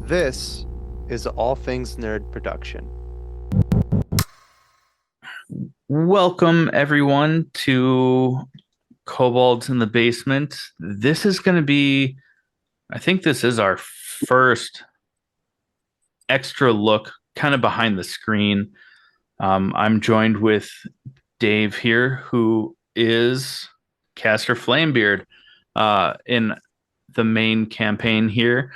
This is All Things Nerd production. Welcome, everyone, to Kobolds in the Basement. This is going to be, I think this is our first extra look kind of behind the screen. I'm joined with Dave here, who is Caster Flamebeard in the main campaign here.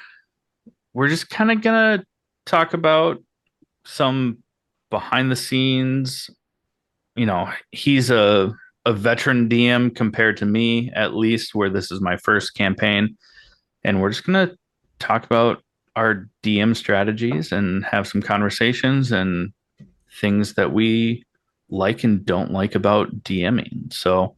We're just kind of going to talk about some behind the scenes. He's a veteran DM compared to me, at least, where this is my first campaign. And we're just going to talk about our DM strategies and have some conversations and things that we like and don't like about DMing. So,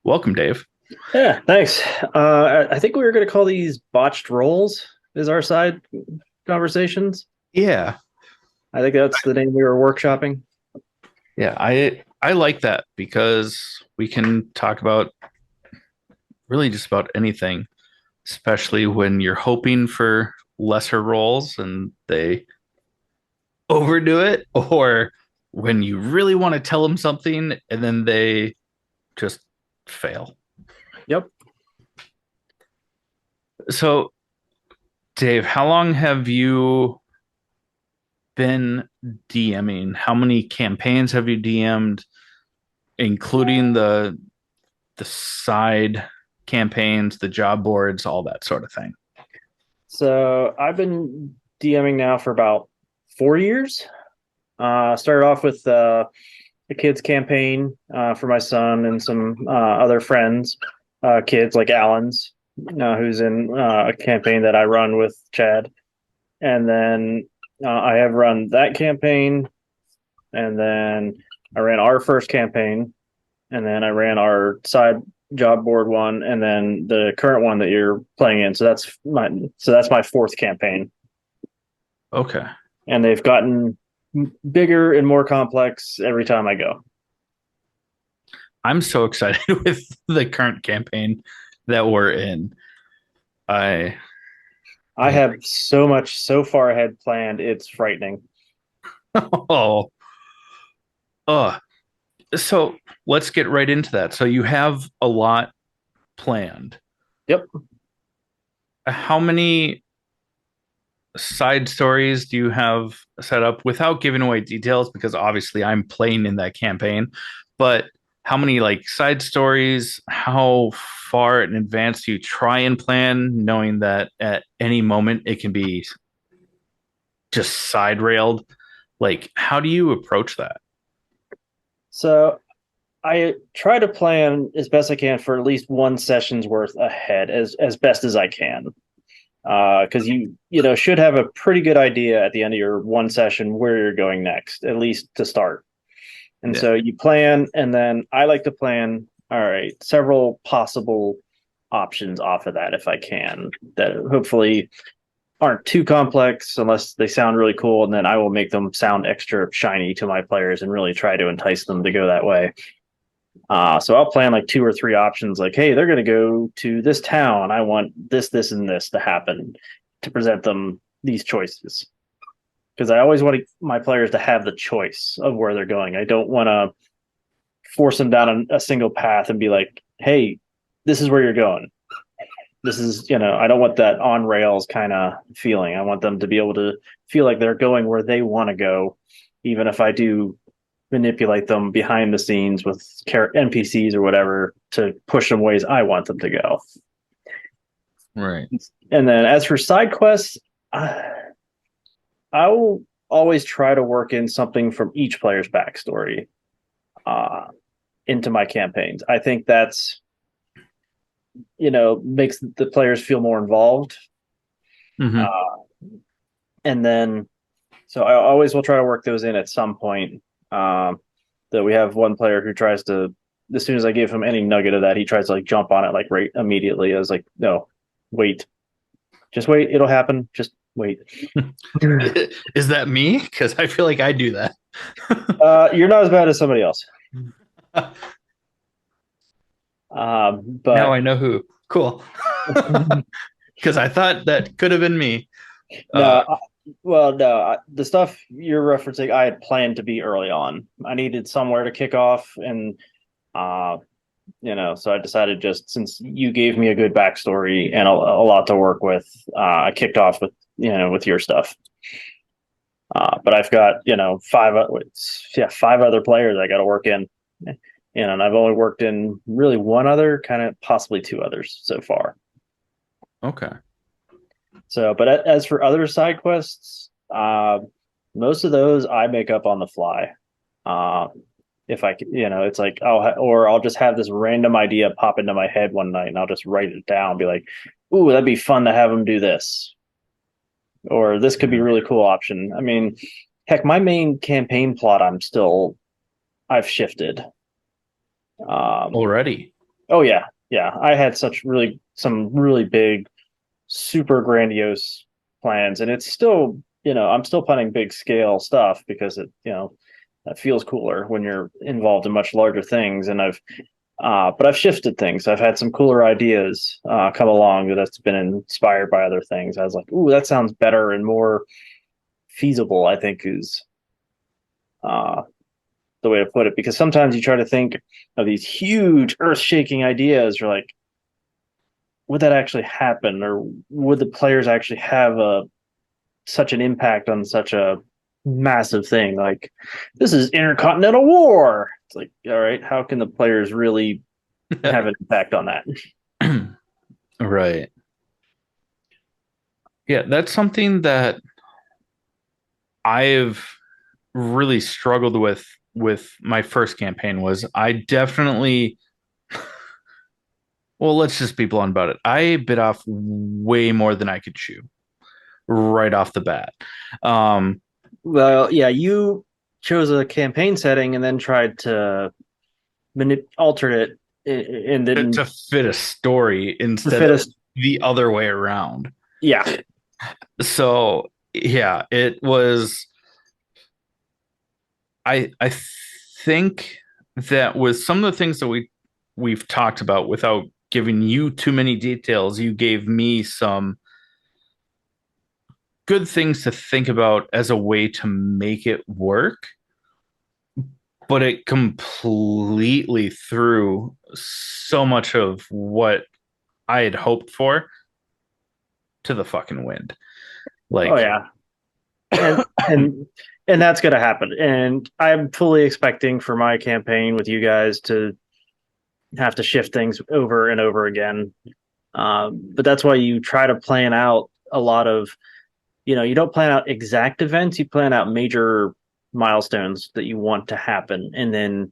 welcome, Dave. Yeah, thanks. I think we were going to call these Botched Rolls is our side conversations. Yeah. I think that's the name we were workshopping. Yeah, I like that because we can talk about really just about anything, especially when you're hoping for lesser rolls and they overdo it, or when you really want to tell them something and then they just fail. Yep. So, Dave, how long have you been DMing? How many campaigns have you DM'd, including the side campaigns, the job boards, all that sort of thing? So I've been DMing now for about 4 years. Started off with the kids campaign for my son and some other friends, kids like Alan's, who's in a campaign that I run with Chad. And then I have run that campaign, and then I ran our first campaign, and then I ran our side job board one, and then the current one that you're playing in. So that's my fourth campaign. Okay. And they've gotten bigger and more complex every time I go. I'm so excited with the current campaign that we're in. I have so much so far ahead planned. It's frightening. Oh, so let's get right into that. So you have a lot planned. Yep. How many side stories do you have set up without giving away details? Because obviously I'm playing in that campaign, but how many like side stories? How far in advance do you try and plan, knowing that at any moment it can be just side railed? Like, how do you approach that? So I try to plan as best I can for at least one session's worth ahead, as best as I can. Because you should have a pretty good idea at the end of your one session where you're going next, at least to start. And Yeah. so you plan, and then I like to plan, all right, several possible options off of that if I can, that hopefully aren't too complex unless they sound really cool, and then I will make them sound extra shiny to my players and really try to entice them to go that way. So I'll plan like 2 or 3 options, like, hey, they're going to go to this town. I want this, this, and this to happen, to present them these choices. Because I always want my players to have the choice of where they're going. I don't want to force them down a single path and be like, hey, this is where you're going. This is, I don't want that on rails kind of feeling. I want them to be able to feel like they're going where they want to go, even if I do manipulate them behind the scenes with NPCs or whatever to push them ways I want them to go. Right. And then as for side quests, I will always try to work in something from each player's backstory into my campaigns. I think that's, makes the players feel more involved. Mm-hmm. And then, so I always will try to work those in at some point. That we have one player who tries to, as soon as I give him any nugget of that, he tries to like jump on it like right immediately. I was like, no, wait, just wait. It'll happen. Just wait. Is that me? Because I feel like I do that. You're not as bad as somebody else. But now I know who. Cool. Because I thought that could have been me. No, the stuff you're referencing, I had planned to be early on. I needed somewhere to kick off, and uh, so I decided just since you gave me a good backstory and a lot to work with, I kicked off with with your stuff. But I've got five other players I got to work in, and I've only worked in really one other, kind of possibly two others so far. Okay. So, but as for other side quests, most of those I make up on the fly. Uh, if I, it's like I'll just have this random idea pop into my head one night, and I'll just write it down, and be like, "Ooh, that'd be fun to have them do this," or "This could be a really cool option." I mean, heck, my main campaign plot, I've shifted. Already. Oh yeah, yeah. I had some really big, super grandiose plans, and it's still, I'm still planning big scale stuff because that feels cooler when you're involved in much larger things. And but I've shifted things. I've had some cooler ideas come along that's been inspired by other things. I was like, ooh, that sounds better and more feasible, I think is uh, the way to put it. Because sometimes you try to think of these huge earth shaking ideas. You're like, would that actually happen? Or would the players actually have such an impact on such a massive thing? Like, this is intercontinental war. It's like, all right, how can the players really have an impact on that? Right. Yeah, that's something that I've really struggled with my first campaign was I definitely well, let's just be blunt about it. I bit off way more than I could chew right off the bat. Um, Well, yeah, you chose a campaign setting and then tried to alter it and to then fit a story to instead fit of us. the other way around. Yeah, So yeah, it was I think that with some of the things that we've talked about without giving you too many details, you gave me some good things to think about as a way to make it work, but it completely threw so much of what I had hoped for to the fucking wind. oh Like, yeah, and and and that's gonna happen. And I'm fully expecting for my campaign with you guys to have to shift things over and over again. But that's why you try to plan out a lot of, you don't plan out exact events, you plan out major milestones that you want to happen, and then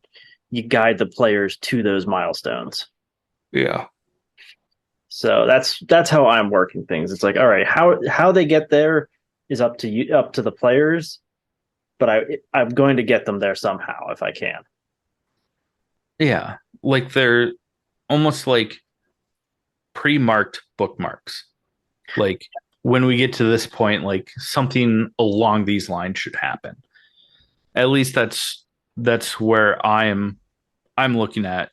you guide the players to those milestones. yeah, So that's how I'm working things. It's like, all right, how they get there is up to you, up to the players, but I'm going to get them there somehow if I can. yeah, like they're almost like pre-marked bookmarks. Like when we get to this point, like something along these lines should happen. At least that's where I'm looking at,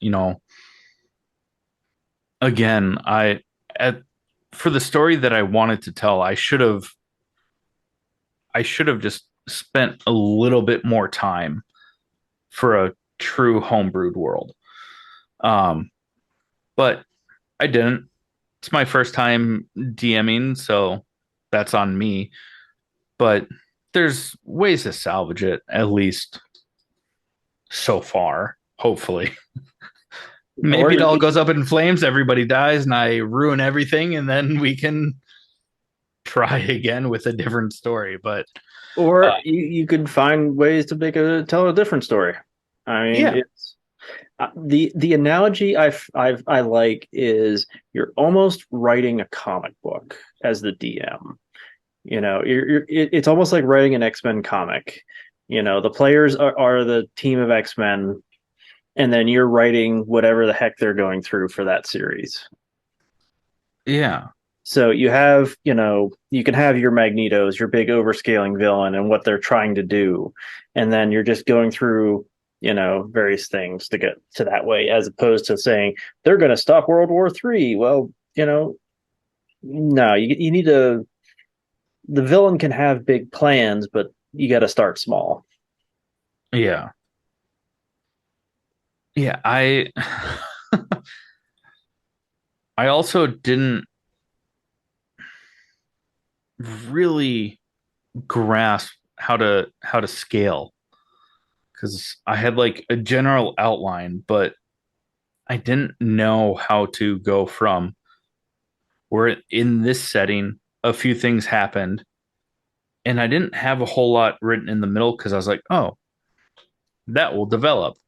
again, at for the story that I wanted to tell, I should have just spent a little bit more time for a true homebrewed world. Um, but I didn't. It's my first time DMing, so that's on me. But there's ways to salvage it, at least so far, hopefully. Or Maybe it all goes up in flames, everybody dies, and I ruin everything, and then we can try again with a different story. But you could find ways to tell a different story. I mean, yeah, it's the analogy I like is you're almost writing a comic book as the DM. It's almost like writing an X-Men comic. The players are the team of X-Men, and then you're writing whatever the heck they're going through for that series. yeah, So you can have your Magnetos, your big overscaling villain, and what they're trying to do, and then you're just going through, various things to get to that way, as opposed to saying they're going to stop World War III. Well, no, you need to the villain can have big plans, but you got to start small. Yeah. Yeah, I also didn't really grasp how to scale because I had like a general outline, but I didn't know how to go from we're in this setting, a few things happened, and I didn't have a whole lot written in the middle because I was like, oh, that will develop.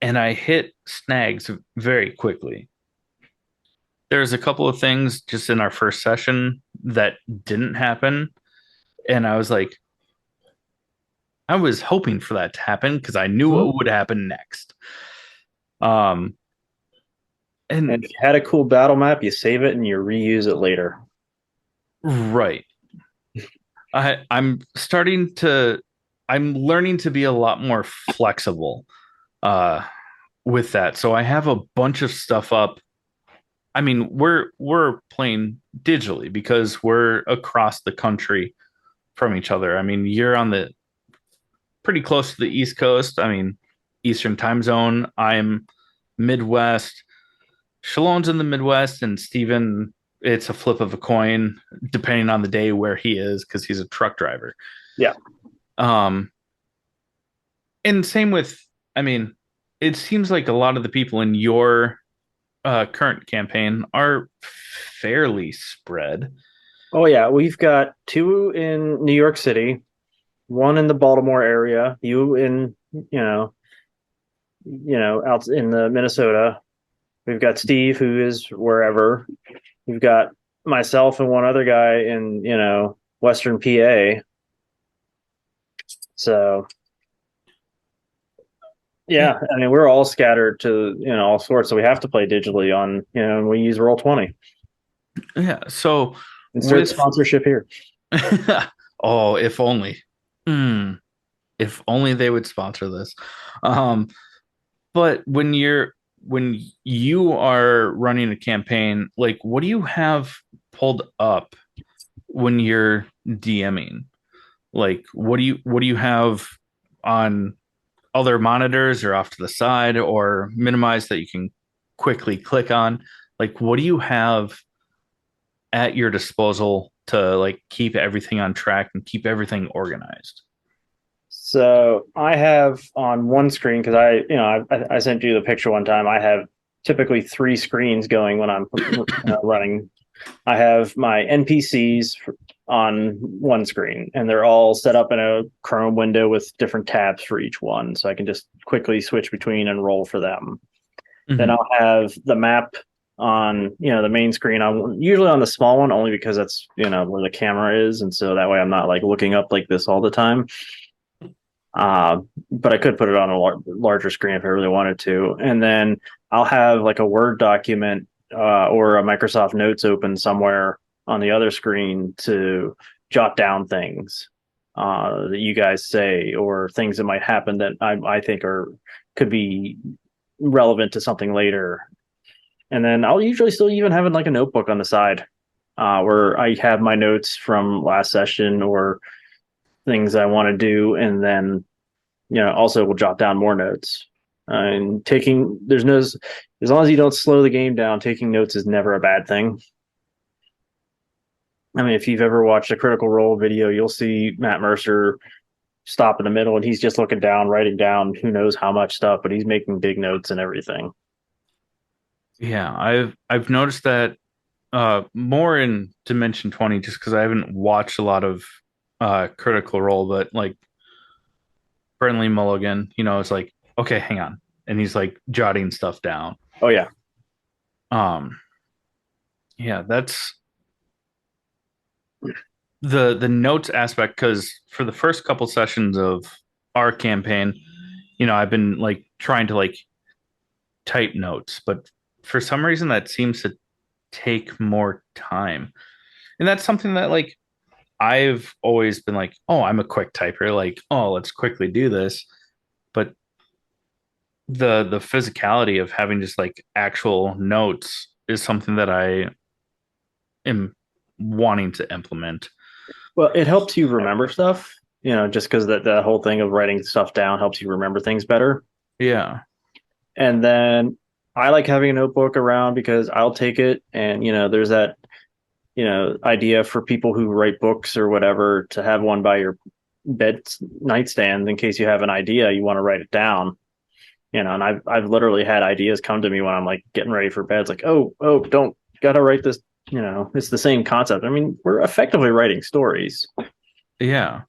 And I hit snags very quickly. There's a couple of things just in our first session that didn't happen. And I was like, I was hoping for that to happen because I knew what would happen next. Um, And and if you had a cool battle map, you save it and you reuse it later. right. I'm learning to be a lot more flexible uh with that. So I have a bunch of stuff up. I mean, we're playing digitally because we're across the country from each other. I mean, you're on the pretty close to the East Coast. I mean, Eastern time zone. I'm Midwest. Shalom's in the Midwest, and Steven, it's a flip of a coin depending on the day where he is because he's a truck driver. Yeah. Um, and same with, I mean, it seems like a lot of the people in your current campaign are fairly spread. Oh yeah, we've got two in New York City, one in the Baltimore area, you in out in the Minnesota. We've got Steve who is wherever. We've got myself and one other guy in Western PA. So yeah, I mean we're all scattered to all sorts, so we have to play digitally on we use Roll20. Yeah. So Insert with sponsorship here. oh, if only. Mm, if only they would sponsor this. Um, but when you are running a campaign, like what do you have pulled up when you're DMing? Like what do you have on other monitors or off to the side or minimize that you can quickly click on? Like what do you have at your disposal to like keep everything on track and keep everything organized? So I have on one screen because I sent you the picture one time. I have typically three screens going when I'm running. I have my NPCs on one screen, and they're all set up in a Chrome window with different tabs for each one, so I can just quickly switch between and roll for them. Then Mhm. I'll have the map on the main screen. I'm usually on the small one only because that's where the camera is, and so that way I'm not like looking up like this all the time. But I could put it on a larger screen if I really wanted to. And then I'll have like a Word document or a Microsoft Notes open somewhere on the other screen to jot down things that you guys say or things that might happen that I think could be relevant to something later. And then I'll usually still even have like a notebook on the side where I have my notes from last session or things I want to do, and then also we'll jot down more notes. And there's no, as long as you don't slow the game down, taking notes is never a bad thing. I mean, if you've ever watched a Critical Role video, you'll see Matt Mercer stop in the middle and he's just looking down, writing down who knows how much stuff, but he's making big notes and everything. Yeah, I've noticed that more in Dimension 20 just because I haven't watched a lot of Critical Role, but like Brentley Mulligan, it's like, okay, hang on. And he's like jotting stuff down. Oh yeah. Um, yeah, that's the notes aspect because for the first couple sessions of our campaign, I've been like trying to like type notes, but for some reason that seems to take more time. And that's something that like I've always been like, oh, I'm a quick typer, like, oh, let's quickly do this. But the physicality of having just like actual notes is something that I am wanting to implement. Well, it helps you remember stuff, just because that whole thing of writing stuff down helps you remember things better. Yeah. And then I like having a notebook around because I'll take it and there's that idea for people who write books or whatever to have one by your bed nightstand in case you have an idea you want to write it down. And I've literally had ideas come to me when I'm like getting ready for bed. It's like, oh, don't gotta write this. It's the same concept. I mean, we're effectively writing stories. Yeah.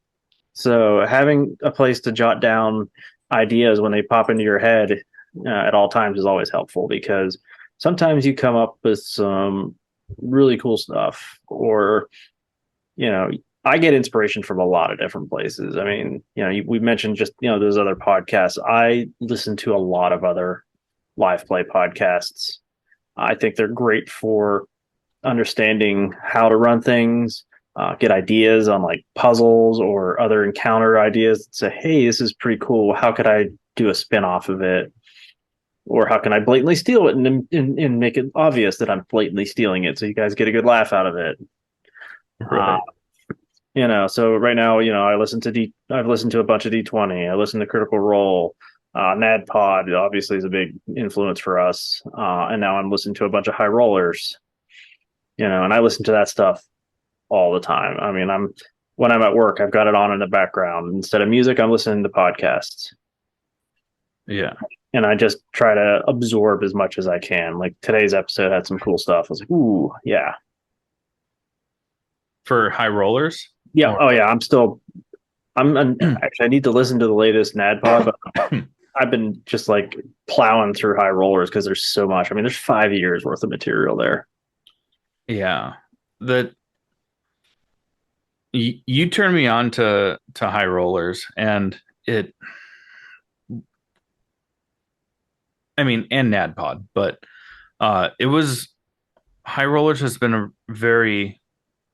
So having a place to jot down ideas when they pop into your head at all times is always helpful because sometimes you come up with some really cool stuff or I get inspiration from a lot of different places. I mean, we mentioned just those other podcasts. I listen to a lot of other live play podcasts. I think they're great for understanding how to run things, get ideas on like puzzles or other encounter ideas. Say, hey, this is pretty cool. How could I do a spin off of it? Or how can I blatantly steal it and make it obvious that I'm blatantly stealing it so you guys get a good laugh out of it? Right. So right now, I've listened to a bunch of D20. I listened to Critical Role. Nad Pod obviously is a big influence for us. And now I'm listening to a bunch of high rollers, and I listen to that stuff all the time. I mean, when I'm at work, I've got it on in the background. Instead of music, I'm listening to podcasts. Yeah. And I just try to absorb as much as I can. Like today's episode had some cool stuff. I was like, ooh, yeah. For high rollers? Yeah. Or- Oh, yeah. Actually, I need to listen to the latest Nad Pod, but I've been just like plowing through high rollers because there's so much. I mean, there's 5 years worth of material there. Yeah. That you turned me on to high rollers and and NADPOD, but it was high rollers has been a very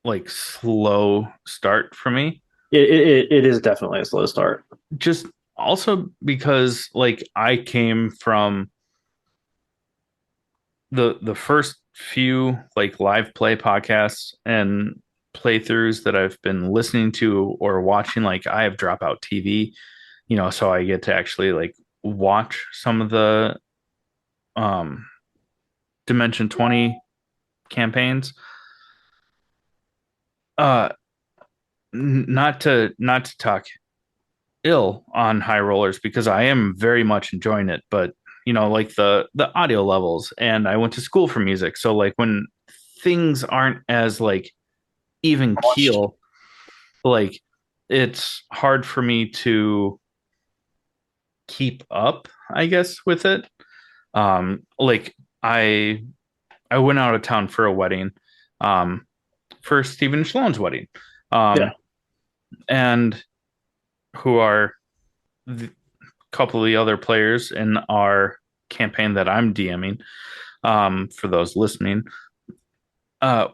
like slow start for me. It is definitely a slow start. Just also because like I came from the first few like live play podcasts and playthroughs that I've been listening to or watching, like I have Dropout TV, so I get to actually like watch some of the um Dimension 20 campaigns. Uh not to talk ill on high rollers because I am very much enjoying it, but like the audio levels, and I went to school for music, so like when things aren't as like even keel, like it's hard for me to keep up, I guess, with it. Like I went out of town for a wedding, um, for Stephen and Shalon's wedding, Yeah. and who are the couple of the other players in our campaign that I'm DMing. For those listening, uh,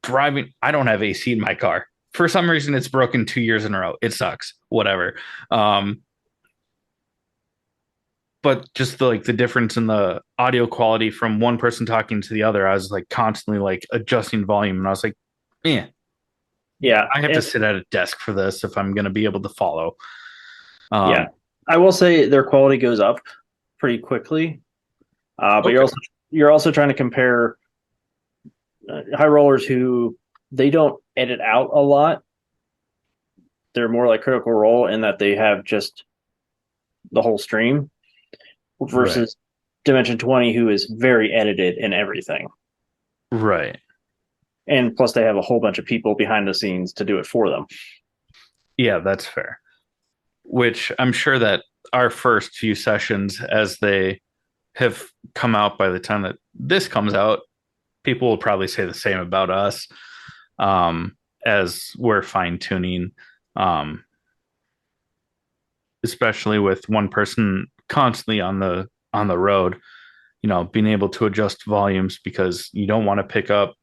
driving, I don't have AC in my car. For some reason, it's broken 2 years in a row. It sucks. Whatever. But just the difference in the audio quality from one person talking to the other, I was like constantly like adjusting volume, and I was like, yeah, Yeah. I have to sit at a desk for this if I'm going to be able to follow. Yeah. I will say their quality goes up pretty quickly. But Okay. you're also trying to compare high rollers who they don't edit out a lot. They're more like Critical Role in that they have just the whole stream versus Dimension 20, who is very edited in everything. Right. And plus, they have a whole bunch of people behind the scenes to do it for them. Yeah, that's fair. Which I'm sure that our first few sessions, as they have come out by the time that this comes out, people will probably say the same about us, as we're fine tuning, especially with one person constantly on the road. Being able to adjust volumes because you don't want to pick up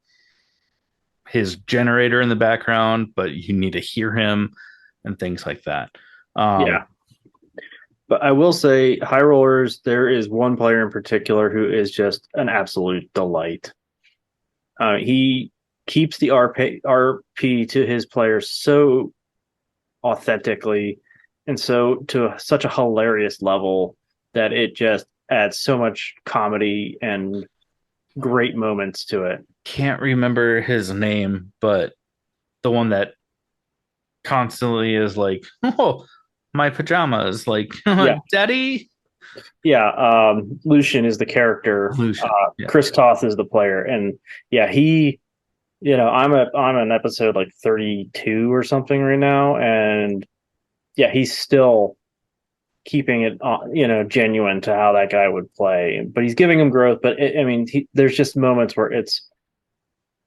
his generator in the background, but you need to hear him and things like that. Yeah. But I will say, high rollers, there is one player in particular who is just an absolute delight. He keeps the RP to his players so authentically and so to such a hilarious level that it just adds so much comedy and great moments to it. Can't remember his name, but the one that constantly is like, "Oh, my pajamas," like, Yeah, "Daddy." yeah. Lucian is the character. Lucian. Yeah. Chris Toth is the player, and yeah, he. I'm an episode like 32 or something right now, and yeah, he's still keeping it, genuine to how that guy would play. But he's giving him growth. But there's just moments where it's,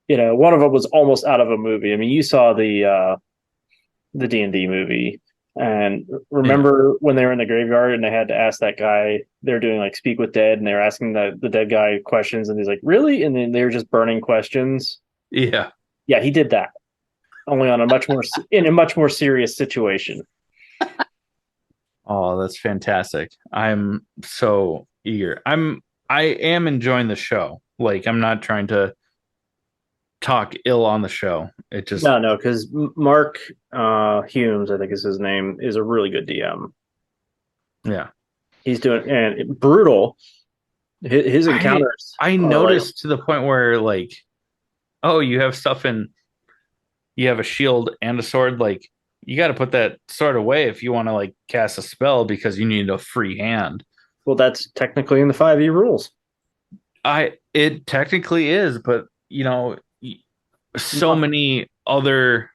one of them was almost out of a movie. I mean, you saw the D&D movie, and Yeah. remember when they were in the graveyard and they had to ask that guy, they're doing like speak with dead, and they were asking the dead guy questions, and he's like, really? And then they were just burning questions. Yeah. Yeah, he did that, only on a much more serious situation. Oh, that's fantastic. I'm so eager. I am enjoying the show. Like, I'm not trying to talk ill on the show. It just, No, because Mark Humes, I think is his name, is a really good DM. yeah. He's doing and brutal. His I encounters I are like, noticed to the point where, like, oh, you have stuff in, you have a shield and a sword. Like, you got to put that sword away if you want to like cast a spell because you need a free hand. well, that's technically in the 5e rules. It technically is, but so many other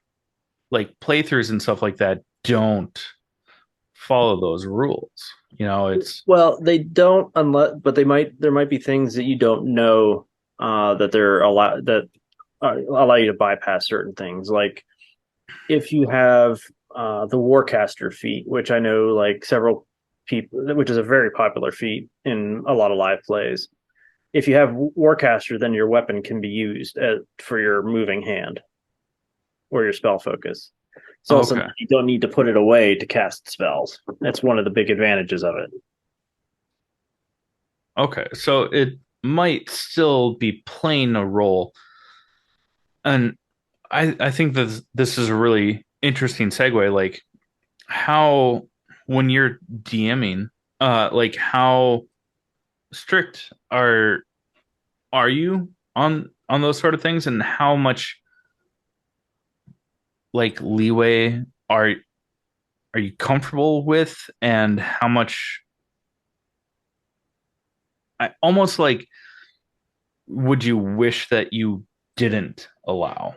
like playthroughs and stuff like that don't follow those rules. It's Well, they don't unless, but they might. There might be things that you don't know that they're allowed that allow you to bypass certain things. Like if you have the Warcaster feat, which I know like several people, which is a very popular feat in a lot of live plays. If you have Warcaster, then your weapon can be used for your moving hand or your spell focus. So also okay. you don't need to put it away to cast spells. That's one of the big advantages of it. Okay, so it might still be playing a role, and I think that this is a really interesting segue. Like how when you're DMing, like how strict are you on those sort of things, and how much like leeway are you comfortable with, and how much almost like would you wish that you didn't allow?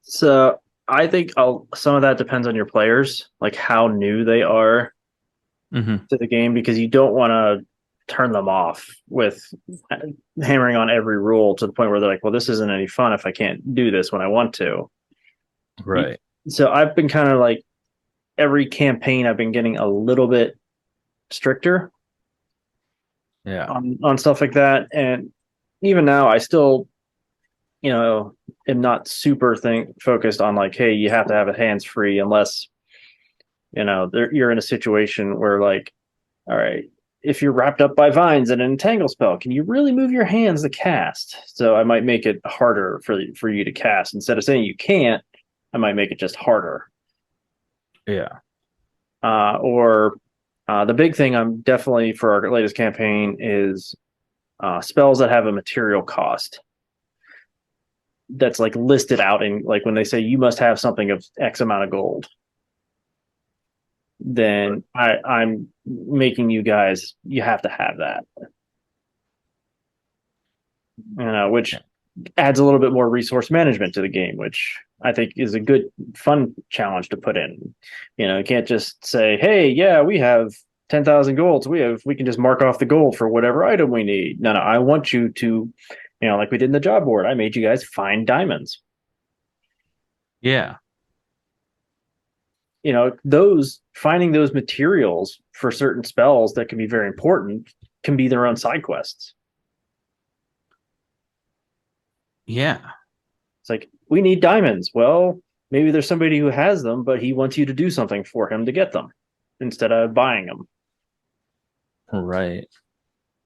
So I think some of that depends on your players, like how new they are Hmm. to the game, because you don't want to turn them off with hammering on every rule to the point where they're like, well, this isn't any fun if I can't do this when I want to. Right. So I've been kind of like every campaign, I've been getting a little bit stricter Yeah. on stuff like that. And even now, I still, am not super focused on like, hey, you have to have a hands free unless you're in a situation where like, all right, if you're wrapped up by vines and an entangle spell, can you really move your hands to cast? So I might make it harder for you to cast. Instead of saying you can't, I might make it just harder. Yeah. Or the big thing I'm definitely for our latest campaign is spells that have a material cost that's like listed out in like when they say you must have something of X amount of gold. Then I'm making you have to have that, which adds a little bit more resource management to the game, which I think is a good, fun challenge to put in. You can't just say, "Hey, yeah, we have 10,000 golds. We can just mark off the gold for whatever item we need." No, I want you to, like we did in the job board. I made you guys find diamonds. Yeah. Those finding those materials for certain spells that can be very important can be their own side quests. Yeah. It's like, we need diamonds. Well, maybe there's somebody who has them, but he wants you to do something for him to get them instead of buying them. Right.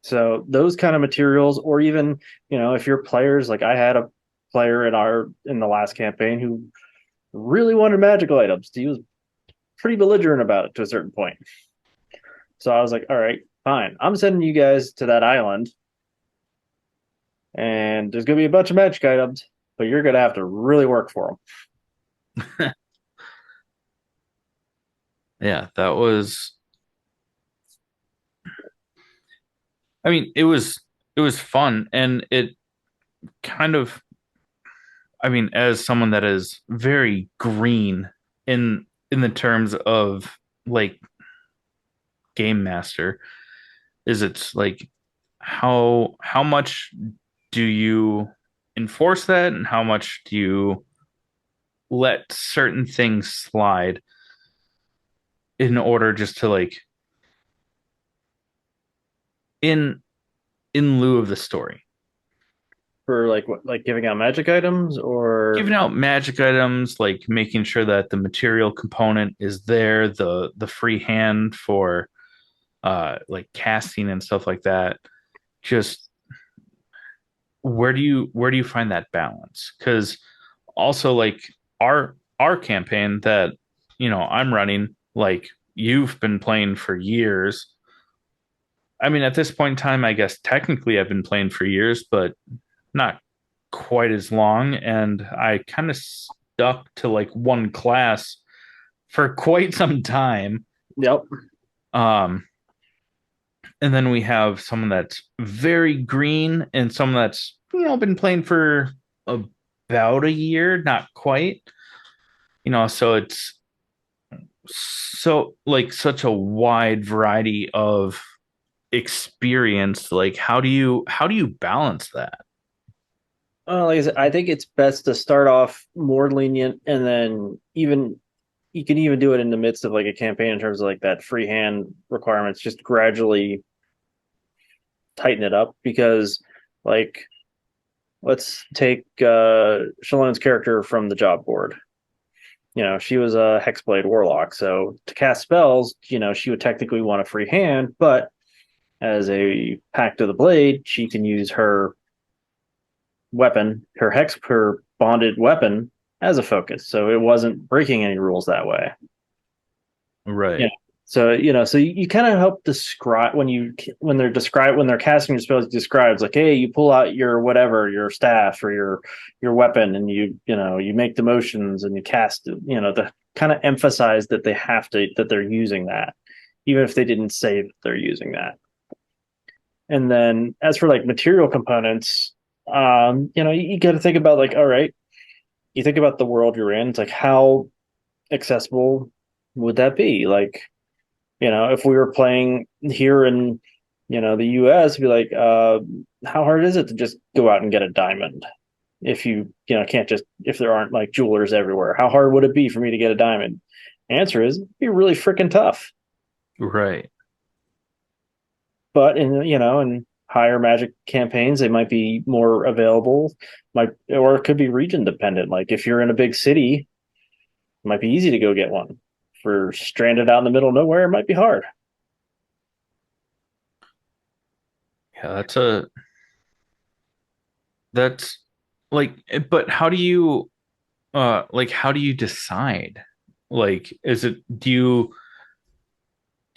So those kind of materials, or even, if your players, like I had player in the last campaign who really wanted magical items. He was pretty belligerent about it to a certain point. So I was like, all right, fine. I'm sending you guys to that island, and there's gonna be a bunch of magic items, but you're gonna have to really work for them. Yeah, that was. I mean, it was fun, and it kind of. I mean, as someone that is very green in the terms of like game master, is it's like how much do you enforce that, and how much do you let certain things slide in order just to like in in lieu of the story. For like what, like giving out magic items or Giving out magic items, like making sure that the material component is there, the free hand for like casting and stuff like that. Just where do you find that balance? Because also like our campaign that I'm running, like you've been playing for years. I mean, at this point in time, I guess technically I've been playing for years, but not quite as long. And I kind of stuck to like one class for quite some time. yep. Um, and then we have someone that's very green and someone that's been playing for about a year, not quite. So it's so like such a wide variety of experience. Like how do you balance that? Like I said, I think it's best to start off more lenient, and then even you can even do it in the midst of like a campaign in terms of like that free hand requirements. Just gradually tighten it up because, like, let's take Shalon's character from the job board. She was a Hexblade Warlock, so to cast spells, she would technically want a free hand, but as a Pact of the Blade, she can use her weapon, her bonded weapon, as a focus. So it wasn't breaking any rules that way. Right. So so you kind of help describe when they're casting your spells. It describes like, hey, you pull out your whatever, your staff or your weapon, and you make the motions and you cast. To kind of emphasize that they're using that, even if they didn't say that they're using that. And then as for like material components, you got to think about like, all right, you think about the world you're in. It's like how accessible would that be? Like, if we were playing here in, the US, it'd be like, how hard is it to just go out and get a diamond? If can't just, if there aren't like jewelers everywhere, how hard would it be for me to get a diamond? Answer is it'd be really freaking tough. Right. But in higher magic campaigns, they might be more available, or it could be region dependent. Like if you're in a big city, it might be easy to go get one. For stranded out in the middle of nowhere, it might be hard. Yeah, that's like, but how do you decide? Like, is it do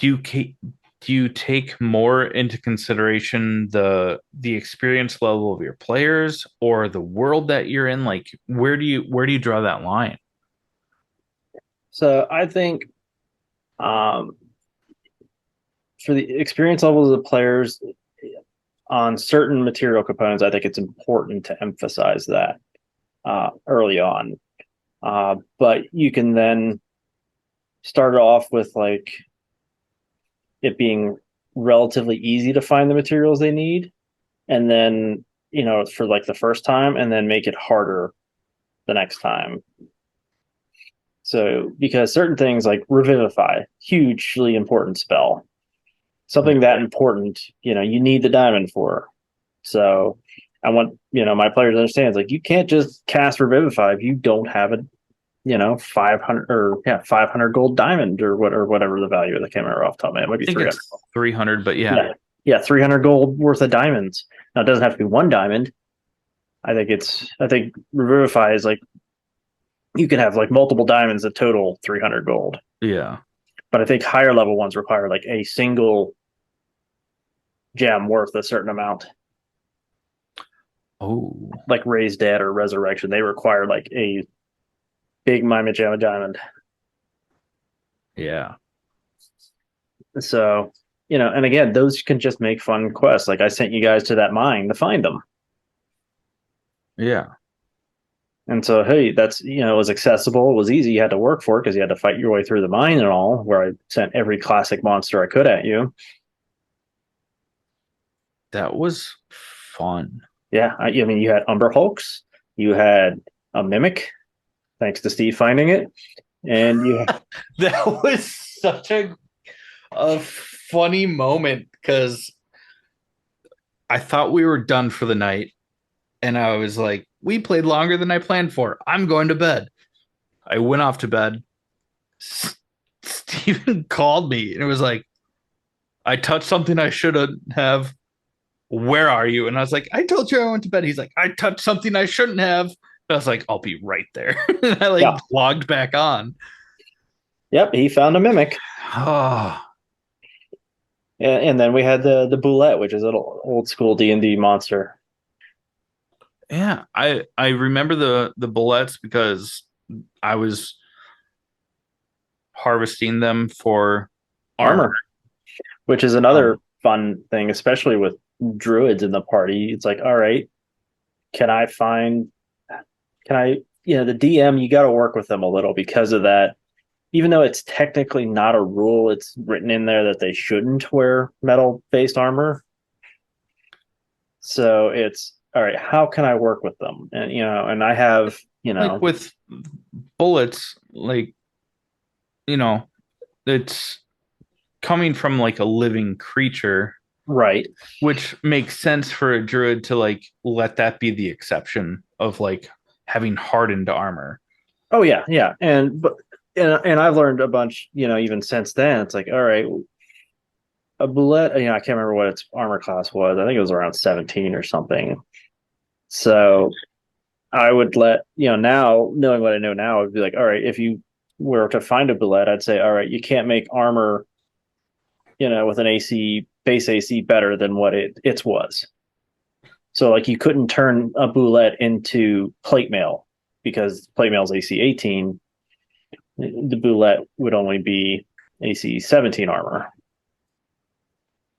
you ca- do you take more into consideration the experience level of your players or the world that you're in? Like, where do you draw that line? So I think um, for the experience levels of the players on certain material components, I think it's important to emphasize that early on. But you can then start off with like it being relatively easy to find the materials they need, and then for like the first time, and then make it harder the next time. So because certain things like revivify, hugely important spell, something that important, you need the diamond for. So I want my players to understand it's like you can't just cast revivify if you don't have a 500 or 500 gold diamond or whatever the value of the camera off the top of my head. It might be I think 300. it's 300, but yeah. Yeah. Yeah, 300 gold worth of diamonds. Now it doesn't have to be one diamond. I think Revivify is like you can have like multiple diamonds that total 300 gold. Yeah. But I think higher level ones require like a single gem worth a certain amount. Oh. Like Raise Dead or Resurrection, they require like a big Mima Jamma diamond. Yeah. So, and again, those can just make fun quests. Like I sent you guys to that mine to find them. Yeah. And so, hey, that's, it was accessible. It was easy. You had to work for it because you had to fight your way through the mine and all, where I sent every classic monster I could at you. That was fun. Yeah. I mean, you had Umber Hulks, you had a Mimic, thanks to Steve finding it. And That was such a funny moment because I thought we were done for the night. And I was like, we played longer than I planned for. I'm going to bed. I went off to bed. Steven called me and it was like, I touched something I shouldn't have. Where are you? And I was like, I told you I went to bed. He's like, I touched something I shouldn't have. And I was like, I'll be right there. And I logged back on. Yep, he found a Mimic. Oh. And then we had the Boulette, which is an old school D&D monster. Yeah, I remember the bullets because I was harvesting them for armor. Which is another fun thing, especially with druids in the party. It's like, all right, the DM, you got to work with them a little because of that. Even though it's technically not a rule, it's written in there that they shouldn't wear metal-based armor. So it's, all right, how can I work with them? And, and I have, like with bullets, like, it's coming from like a living creature. Right. Which makes sense for a druid to like let that be the exception of like having hardened armor. Oh yeah, yeah. And I've learned a bunch, even since then. It's like, all right, a bullet, I can't remember what its armor class was. I think it was around 17 or something. So I would let, now knowing what I know now, I'd be like, all right, if you were to find a bullet, I'd say, all right, you can't make armor, with an base AC better than what its was. So like you couldn't turn a bullet into plate mail because plate mail is AC 18. The bullet would only be AC 17 armor.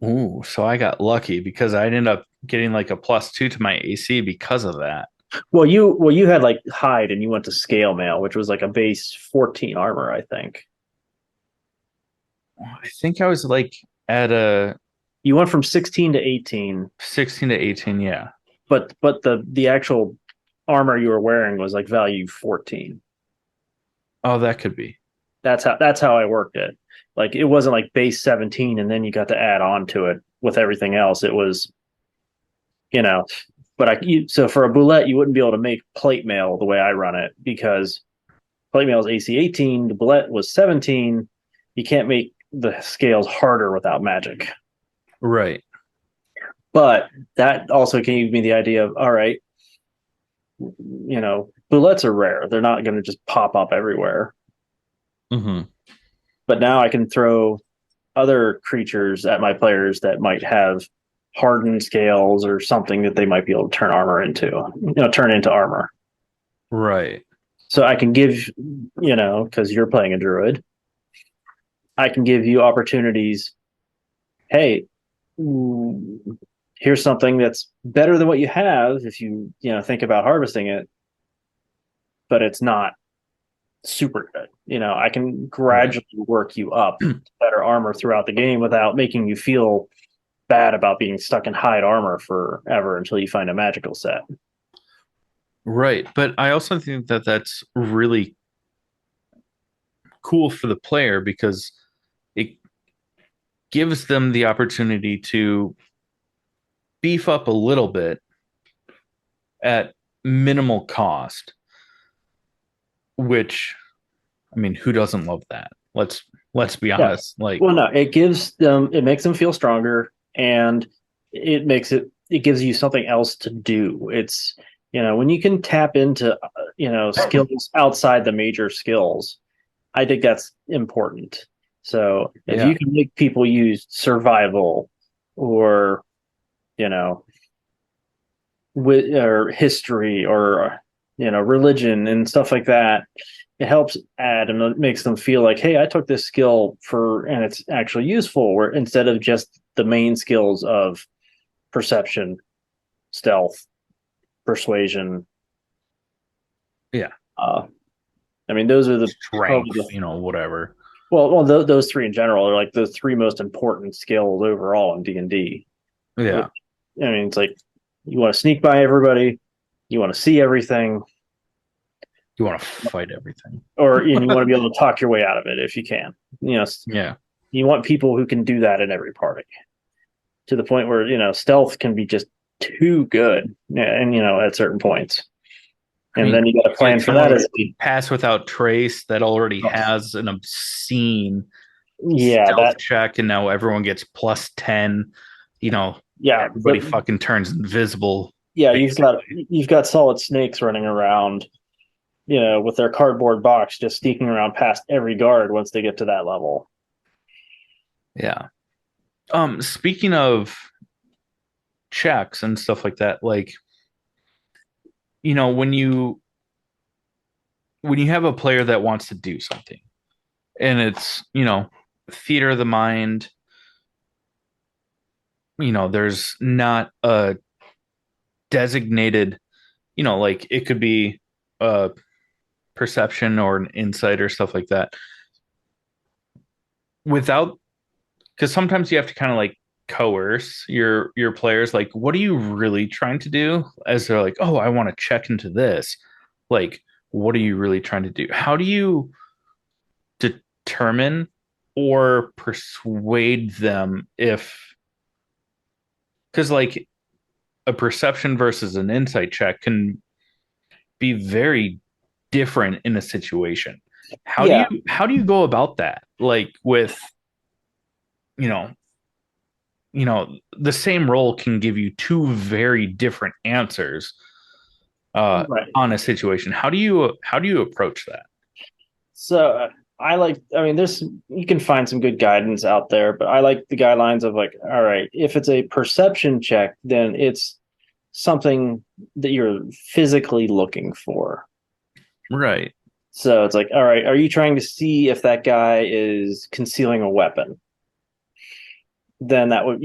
Ooh, so I got lucky because I ended up getting like a +2 to my AC because of that. Well, you had like hide and you went to scale mail, which was like a base 14 armor, I think. I think I was like you went from 16 to 18. 16 to 18, yeah. But the actual armor you were wearing was like value 14. Oh, that could be. That's how I worked it. Like it wasn't like base 17 and then you got to add on to it with everything else. It was, so for a bullet, you wouldn't be able to make plate mail the way I run it because plate mail is AC 18. The bullet was 17. You can't make the scales harder without magic. Right. But that also gave me the idea of, all right, bullets are rare. They're not going to just pop up everywhere. Mm-hmm. But now I can throw other creatures at my players that might have hardened scales or something that they might be able to turn armor into, turn into armor. Right. So I can give, because you're playing a druid, I can give you opportunities. Hey, here's something that's better than what you have if you, think about harvesting it, but it's not super good. I can gradually work you up to better armor throughout the game without making you feel bad about being stuck in hide armor forever until you find a magical set. Right. But I also think that that's really cool for the player because it gives them the opportunity to beef up a little bit at minimal cost, which, I mean, who doesn't love that? Let's be honest. Yeah. Well, no, it makes them feel stronger, and it gives you something else to do. When you can tap into skills outside the major skills, I think that's important. So if Yeah. you can make people use survival or you know or history or religion and stuff like that, it helps add and it makes them feel like, hey, I took this skill for and it's actually useful, where instead of just the main skills of perception, stealth, persuasion. Yeah. uh I mean, those are the probably Strength, whatever. those three in general are like the three most important skills overall in D&D. Yeah. I mean, it's like you want to sneak by everybody, you want to see everything, You want to fight everything. or and you want to be able to talk your way out of it if you can. Yeah. You want people who can do that in every party, to the point where stealth can be just too good, and at certain points. I And mean, then you got to it's plan like for that. someone As pass without trace that already oh, has an obscene yeah, stealth check, and now everyone gets +10. yeah, Everybody fucking turns invisible. yeah. Basically. You've got solid snakes running around, with their cardboard box, just sneaking around past every guard once they get to that level. Yeah. Speaking of checks and stuff like that, like, when you have a player that wants to do something and it's, theater of the mind, there's not a designated, like it could be a perception or an insight or stuff like that without, because sometimes you have to kind of like coerce your players, like, what are you really trying to do? As they're like, oh, I want to check into this. Like, what are you really trying to do? How do you determine or persuade them, if, because like a perception versus an insight check can be very different in a situation. Yeah. How do you go about that? Like with, you know, the same role can give you two very different answers Right. on a situation. How do you approach that? So I mean, there's you can find some good guidance out there, but I like the guidelines of like, all right, if it's a perception check, then it's something that you're physically looking for. Right. So it's like, all right, are you trying to see if that guy is concealing a weapon? Then that would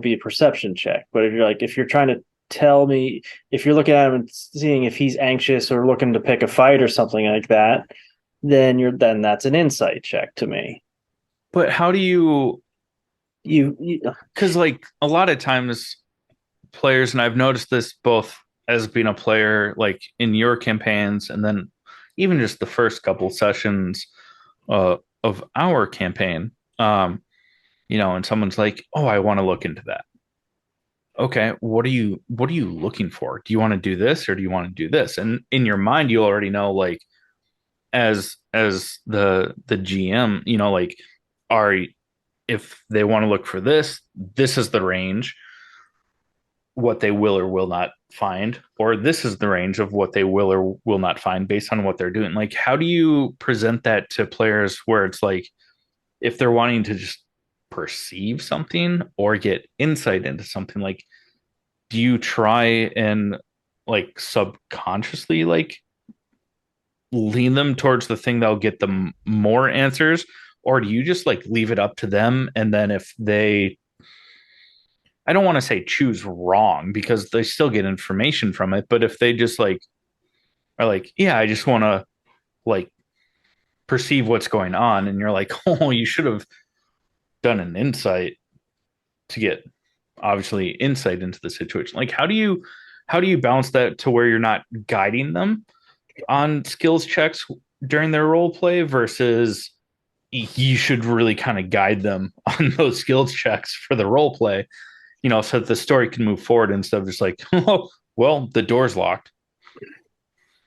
be a perception check. But if you're trying to tell me, if you're looking at him and seeing if he's anxious or looking to pick a fight or something like that, then that's an insight check to me. But how do you, You because like a lot of times players, and I've noticed this both as being a player, like in your campaigns, and then even just the first couple sessions of our campaign, and someone's like, oh, I want to look into that. Okay, what are you looking for? Do you want to do this or do you want to do this? And in your mind, you already know, like, as the GM, like, are, if they want to look for this, this is the range, what they will or will not find, or this is the range of what they will or will not find based on what they're doing. Like, how do you present that to players where it's like, if they're wanting to just perceive something or get insight into something, like, do you try and like subconsciously like lean them towards the thing that'll get them more answers, or do you just like leave it up to them, and then if they, I don't want to say choose wrong because they still get information from it, but if they just like are like, yeah, I just want to like perceive what's going on, and you're like, oh, you should have done an insight to get obviously insight into the situation. Like, how do you balance that to where you're not guiding them on skills checks during their role play versus you should really kind of guide them on those skills checks for the role play, so that the story can move forward instead of just like, oh, well, the door's locked.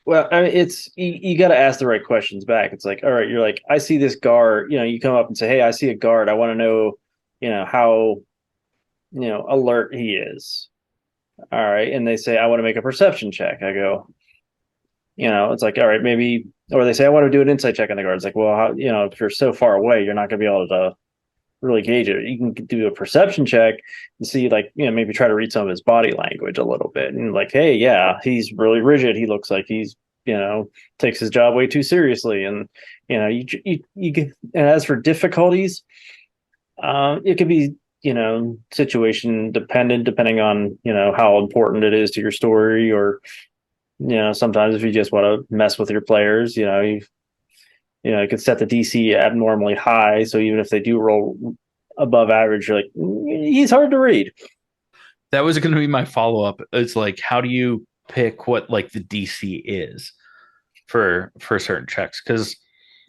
Well, I mean, you got to ask the right questions back. It's like, all right, you're like, I see this guard. You come up and say, hey, I see a guard. I want to know, how alert he is. all right, and they say I want to make a perception check. I go, it's like, all right, maybe, or they say I want to do an insight check on the guard. It's like, well, if you're so far away, you're not going to be able to really gauge it. You can do a perception check and see, like, maybe try to read some of his body language a little bit, and like, hey, yeah, he's really rigid. He looks like he's takes his job way too seriously, and you can. And as for difficulties, it could be situation dependent, depending on how important it is to your story, or sometimes if you just want to mess with your players, you could set the DC abnormally high, so even if they do roll above average, you're like, he's hard to read. That was going to be my follow up. It's like, how do you pick what like the DC is for certain checks? Because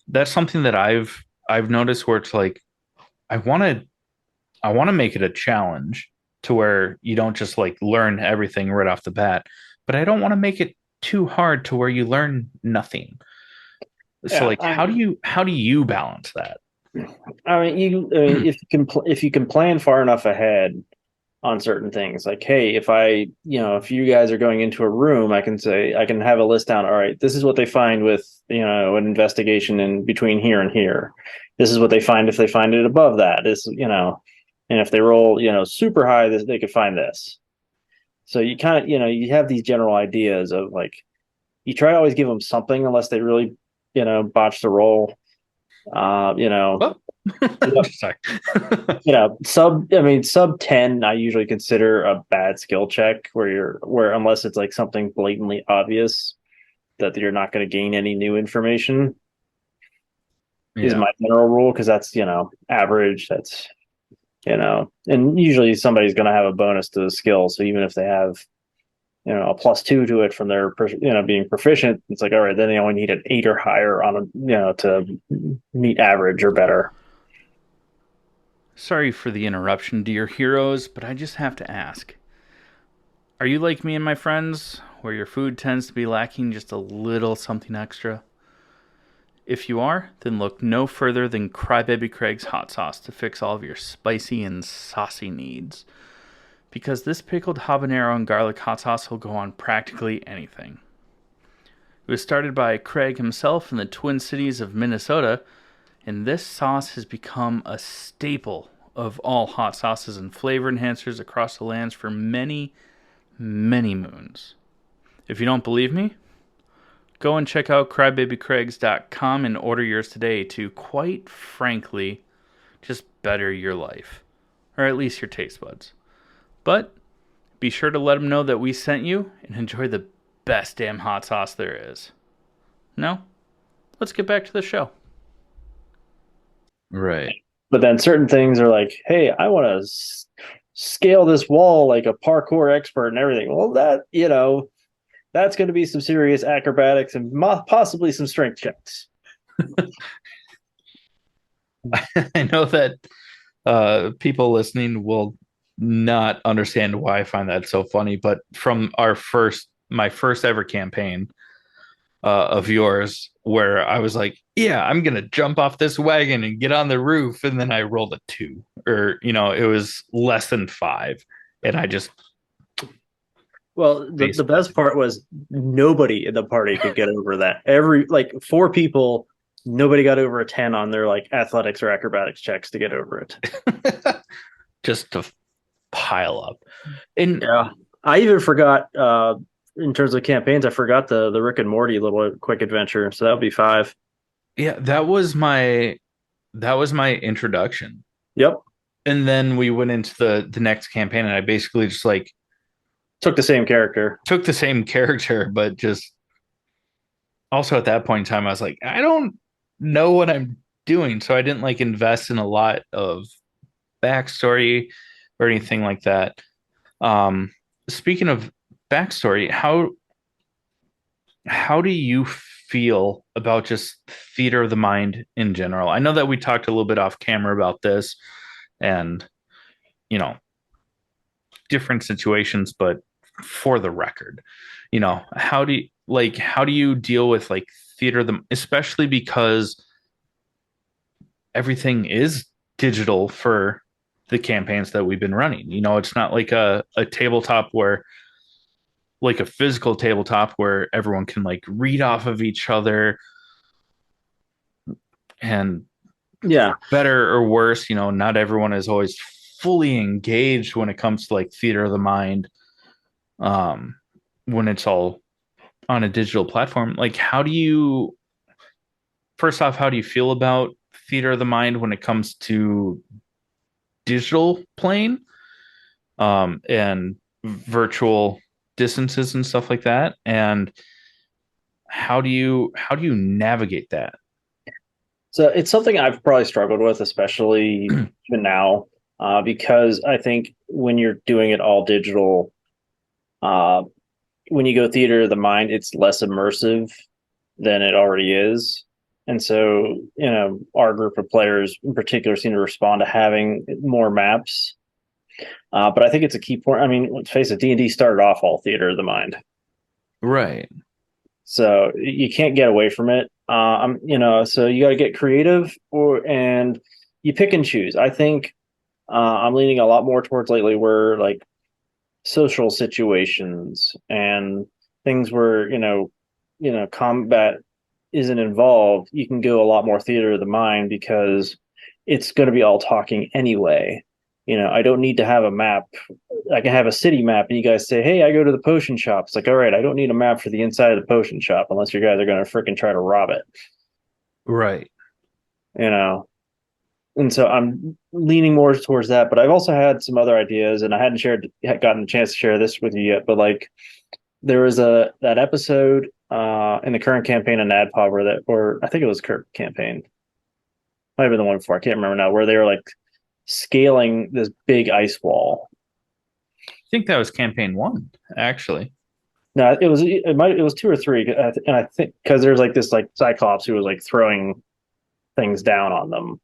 that's something that I've noticed where it's like, I want to make it a challenge to where you don't just like learn everything right off the bat, but I don't want to make it too hard to where you learn nothing. So Yeah, like, how do you balance that? if you can plan far enough ahead on certain things, like, hey, if you guys are going into a room, I can have a list down. All right, this is what they find with an investigation in between here and here. This is what they find if they find it above that. And if they roll super high, they could find this. So you kind of you have these general ideas of, like, you try to always give them something unless they really botch the roll. Oh. Sorry. Sub 10 I usually consider a bad skill check, where unless it's like something blatantly obvious that you're not going to gain any new information, is my general rule, because that's average. That's and usually somebody's going to have a bonus to the skill, so even if they have a +2 to it from their being proficient, it's like, all right, then they only need an 8 or higher on to meet average or better. Sorry for the interruption, dear heroes, but I just have to ask. Are you like me and my friends, where your food tends to be lacking just a little something extra? If you are, then look no further than Crybaby Craig's hot sauce to fix all of your spicy and saucy needs. Because this pickled habanero and garlic hot sauce will go on practically anything. It was started by Craig himself in the Twin Cities of Minnesota, and this sauce has become a staple of all hot sauces and flavor enhancers across the lands for many, many moons. If you don't believe me, go and check out crybabycraigs.com and order yours today to, quite frankly, just better your life. Or at least your taste buds. But be sure to let them know that we sent you, and enjoy the best damn hot sauce there is. Now, let's get back to the show. Right. But then certain things are like, hey, I want to scale this wall like a parkour expert and everything. Well, that's going to be some serious acrobatics and possibly some strength checks. I know that people listening will not understand why I find that so funny, but from my first ever campaign of yours, where I was like, yeah, I'm gonna jump off this wagon and get on the roof, and then I rolled a 2, or it was less than 5, and I just the best part was nobody in the party could get over that. Every 4 people, nobody got over a 10 on their athletics or acrobatics checks to get over it. Just to pile up. And yeah, I even forgot in terms of campaigns, I forgot the Rick and Morty little quick adventure, so that would be 5. Yeah, that was my introduction. Yep. And then we went into the next campaign, and I basically just took the same character, but just also at that point in time, I was like, I don't know what I'm doing, so I didn't invest in a lot of backstory or anything like that. Speaking of backstory, how do you feel about just theater of the mind in general? I know that we talked a little bit off camera about this and different situations, but for the record, how do you deal with theater of the, especially because everything is digital for the campaigns that we've been running? It's not like a tabletop where like a physical tabletop where everyone can like read off of each other, and Yeah. better or worse, not everyone is always fully engaged when it comes to like theater of the mind. Um, when it's all on a digital platform, like first off, how do you feel about theater of the mind when it comes to digital playing, and virtual distances and stuff like that? And how do you navigate that? So it's something I've probably struggled with, especially even now, because I think when you're doing it all digital, uh, when you go theater of the mind, it's less immersive than it already is. And so, our group of players in particular seem to respond to having more maps. But I think it's a key point. I mean, let's face it, D&D started off all theater of the mind. Right. So you can't get away from it. So you got to get creative and you pick and choose. I think I'm leaning a lot more towards lately where like social situations and things where, combat isn't involved. You can go a lot more theater of the mind because it's going to be all talking anyway. I don't need to have a map. I can have a city map, and you guys say, "Hey, I go to the potion shop." It's like, all right, I don't need a map for the inside of the potion shop unless you guys are going to freaking try to rob it. Right. You know, and so I'm leaning more towards that. But I've also had some other ideas, and I hadn't gotten a chance to share this with you yet. But like, there was that episode in the current campaign of NADPOD or I think it was current campaign, might have been the one before. I can't remember now, where they were like scaling this big ice wall. I think that was campaign one, actually. No, it was two or three, and I think because there's like this like Cyclops who was like throwing things down on them.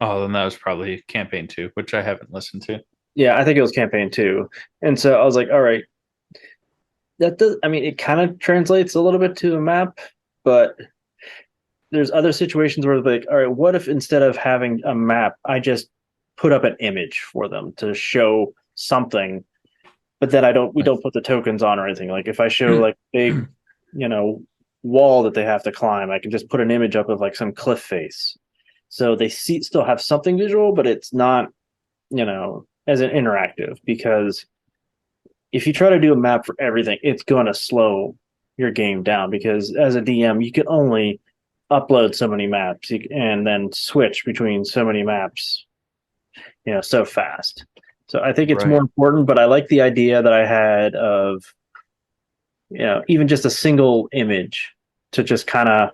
Oh, then that was probably campaign two, which I haven't listened to. Yeah, I think it was campaign two, and so I was like, all right, that does. I mean, it kind of translates a little bit to a map, but there's other situations where like, all right, what if instead of having a map, I just put up an image for them to show something, but then we don't put the tokens on or anything. Like if I show like big, you know, wall that they have to climb, I can just put an image up of like some cliff face. So they still have something visual, but it's not, as an interactive because if you try to do a map for everything, it's going to slow your game down because as a DM, you can only upload so many maps and then switch between so many maps, so fast. So I think it's more Right. important, but I like the idea that I had of, even just a single image to just kind of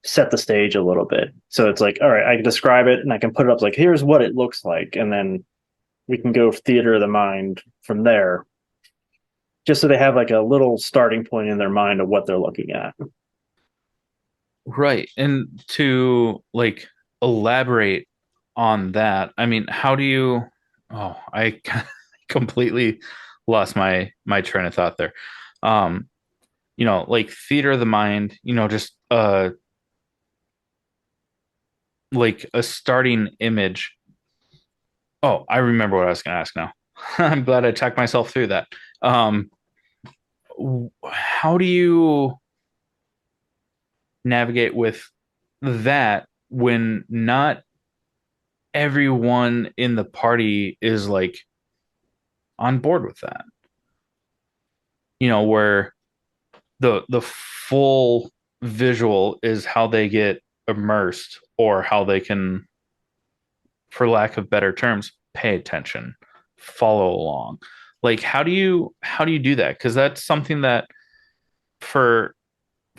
set the stage a little bit. So it's like, all right, I can describe it and I can put it up like, here's what it looks like. And then we can go theater of the mind from there, just so they have like a little starting point in their mind of what they're looking at. Right. And to like elaborate on that, I mean, how do you I completely lost my train of thought there. Um, like theater of the mind, just like a starting image. Oh, I remember what I was going to ask now. I'm glad I checked myself through that. Um, how do you navigate with that when not everyone in the party is like on board with that? Where the full visual is how they get immersed or how they can, for lack of better terms, pay attention, follow along. Like how do you do that? Because that's something that for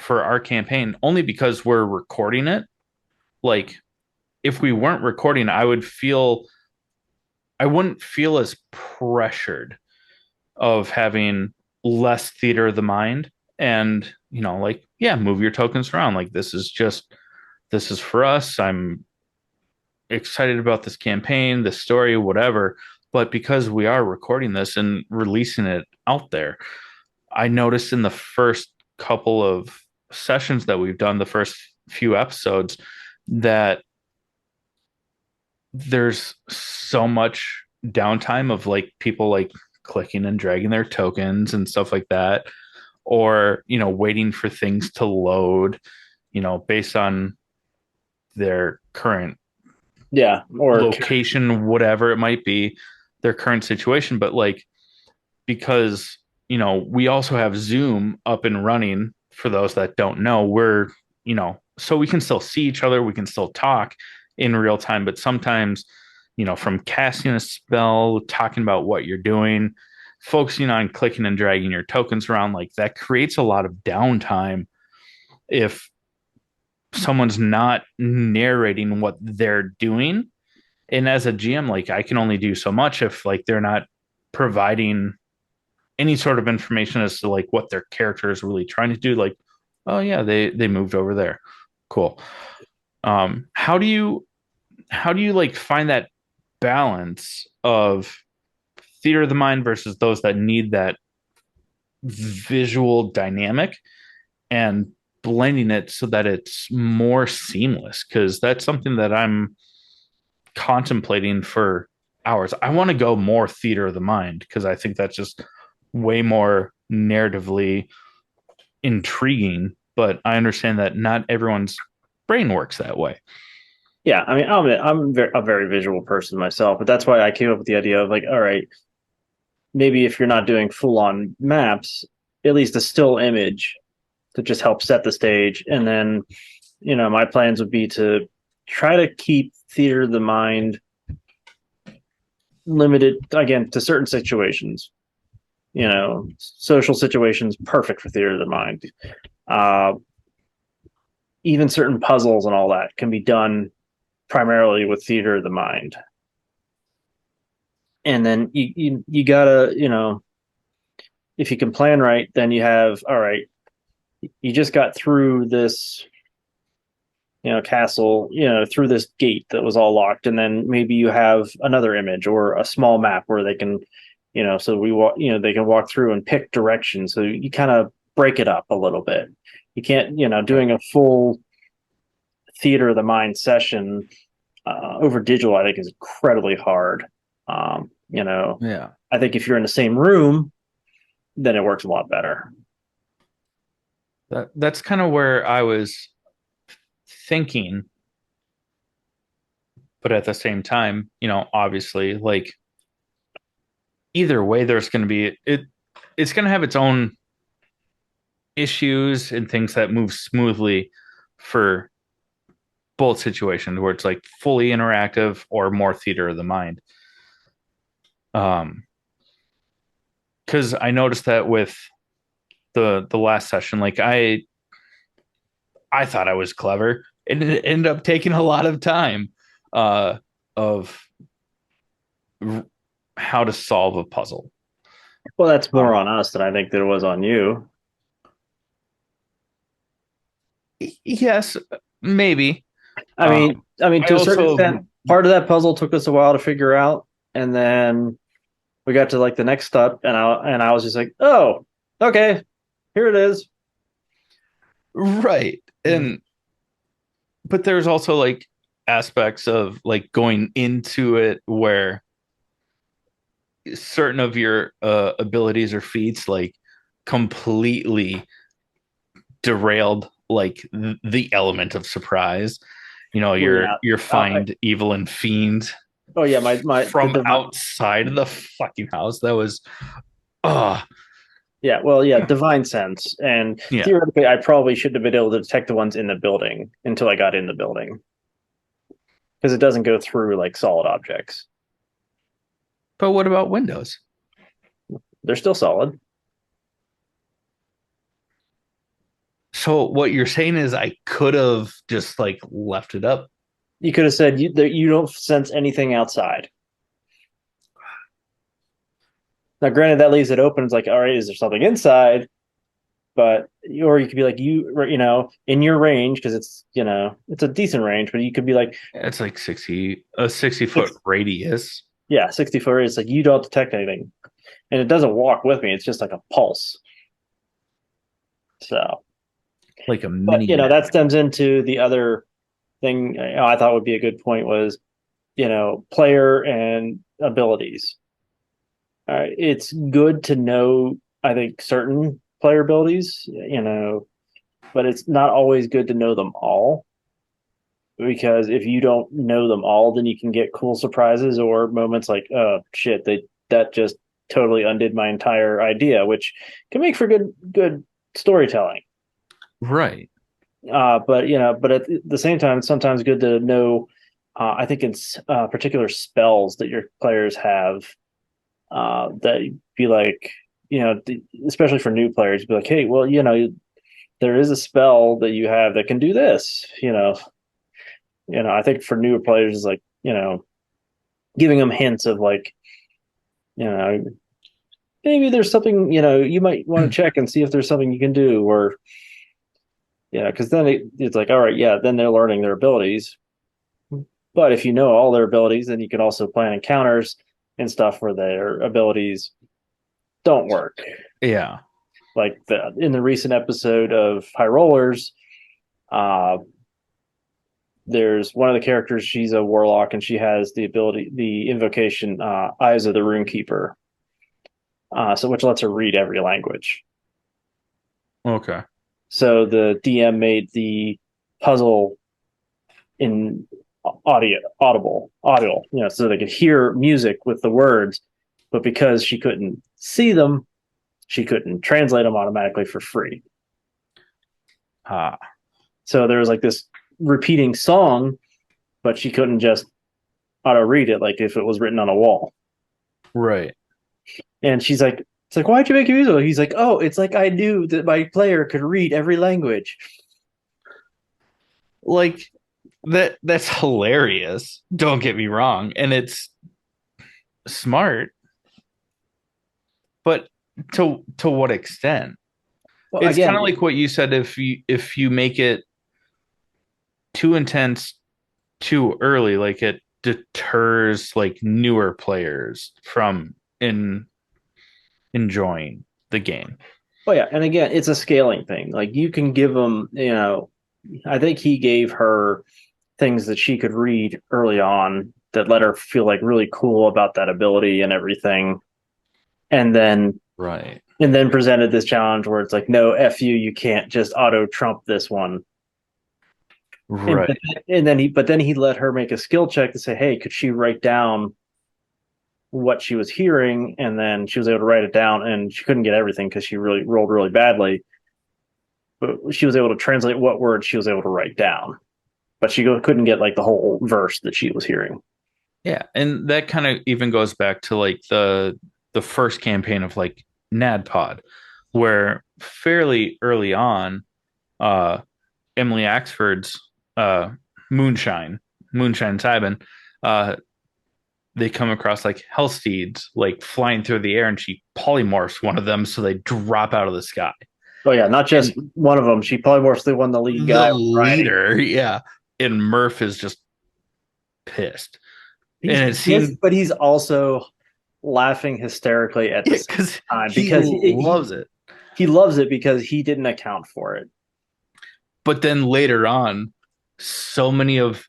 our campaign, only because we're recording it, like if we weren't recording, I wouldn't feel as pressured of having less theater of the mind and, like, yeah, move your tokens around. Like this is for us. I'm excited about this campaign, this story, whatever. But because we are recording this and releasing it out there, I noticed in the first couple of sessions that we've done, the first few episodes, that there's so much downtime of like people like clicking and dragging their tokens and stuff like that. or, waiting for things to load, based on their current Yeah, or location, whatever it might be, their current situation. But like, because, we also have Zoom up and running for those that don't know, so we can still see each other, we can still talk in real time, but sometimes, from casting a spell, talking about what you're doing, focusing on clicking and dragging your tokens around, like that creates a lot of downtime if someone's not narrating what they're doing. And as a GM, like I can only do so much if like they're not providing any sort of information as to like what their character is really trying to do. Like, oh yeah, they moved over there. Cool. How do you like find that balance of theater of the mind versus those that need that visual dynamic and blending it so that it's more seamless? Because that's something that I'm contemplating for hours. I want to go more theater of the mind because I think that's just way more narratively intriguing, but I understand that not everyone's brain works that way. yeah, I mean, a very visual person myself, but that's why I came up with the idea of like, all right, maybe if you're not doing full on maps, at least a still image to just help set the stage. And then, my plans would be to try to keep theater of the mind limited again to certain situations. Social situations, perfect for theater of the mind. Even certain puzzles and all that can be done primarily with theater of the mind. And then you gotta, if you can plan right, then you have, all right, you just got through this, castle, through this gate that was all locked, and then maybe you have another image or a small map where they can, so we walk, they can walk through and pick directions. So you kind of break it up a little bit. You can't, doing a full theater of the mind session over digital, I think is incredibly hard. Yeah. I think if you're in the same room, then it works a lot better. That's kind of where I was thinking, but at the same time, obviously, like either way, there's going to be it's going to have its own issues and things that move smoothly for both situations where it's like fully interactive or more theater of the mind. Because I noticed that with the last session, like I thought I was clever, and it ended up taking a lot of time of how to solve a puzzle. Well, that's more on us than I think that it was on you. Yes, maybe. I mean, to I a certain also extent, part of that puzzle took us a while to figure out, and then we got to like the next step, and I was just like, oh, okay, here it is. right, and but there's also like aspects of like going into it where certain of your abilities or feats like completely derailed like the element of surprise. Your find evil and fiend. Oh yeah, my from outside of the fucking house. That was yeah, well, yeah, divine sense. And yeah. Theoretically, I probably should have been able to detect the ones in the building until I got in the building. Because it doesn't go through like solid objects. But what about windows? They're still solid. So what you're saying is I could have just like left it up. You could have said you don't sense anything outside. Now, granted, that leaves it open. It's like, all right, is there something inside? But or you could be like in your range because it's a decent range, but you could be like it's like 60-foot radius. Yeah, 60 foot radius. Like you don't detect anything, and it doesn't walk with me. It's just like a pulse. So, like a mini. But, that stems into the other thing I thought would be a good point was, player and abilities. All right, it's good to know, I think, certain player abilities, but it's not always good to know them all, because if you don't know them all, then you can get cool surprises or moments like, oh shit, that just totally undid my entire idea, which can make for good storytelling. Right. But at the same time, it's sometimes good to know. I think it's particular spells that your players have that be like, especially for new players, be like, hey, well, there is a spell that you have that can do this. I think for newer players, is like, giving them hints of like, you know, maybe there's something, you might want to check and see if there's something you can do, or, because then it's like, all right, yeah, then they're learning their abilities. But if you know all their abilities, then you can also plan encounters and stuff where their abilities don't work. Yeah. Like in the recent episode of High Rollers, there's one of the characters, she's a warlock, and she has the invocation, Eyes of the Runekeeper, which lets her read every language. Okay. So the DM made the puzzle in audible, so they could hear music with the words, but because she couldn't see them, she couldn't translate them automatically for free. So there was like this repeating song, but she couldn't just auto read it like if it was written on a wall. Right. And she's like, it's like, why'd you make it musical? He's like, oh, it's like I knew that my player could read every language. Like that's hilarious. Don't get me wrong. And it's smart. But to what extent? Well, It's again, kind of like what you said, if you make it too intense too early, like it deters like newer players from enjoying the game. oh yeah, and again, it's a scaling thing. Like you can give them, I think he gave her things that she could read early on that let her feel like really cool about that ability and everything. And then Right. Presented this challenge where it's like, no, F you can't just auto trump this one. Right. And then he let her make a skill check to say, hey, could she write down what she was hearing? And then she was able to write it down, and she couldn't get everything because she really rolled really badly. But she was able to translate what words she was able to write down, but she couldn't get like the whole verse that she was hearing. Yeah, and that kind of even goes back to like the first campaign of like NADPOD, where fairly early on, Emily Axford's Moonshine Sabin, they come across like Hellsteeds like flying through the air, and she polymorphs one of them so they drop out of the sky. Oh yeah, not just one of them. She polymorphs the one, the lead guy. The leader, yeah. And Murph is just pissed. And it seems, but he's also laughing hysterically at the same time because he loves it. He loves it because he didn't account for it. But then later on, so many of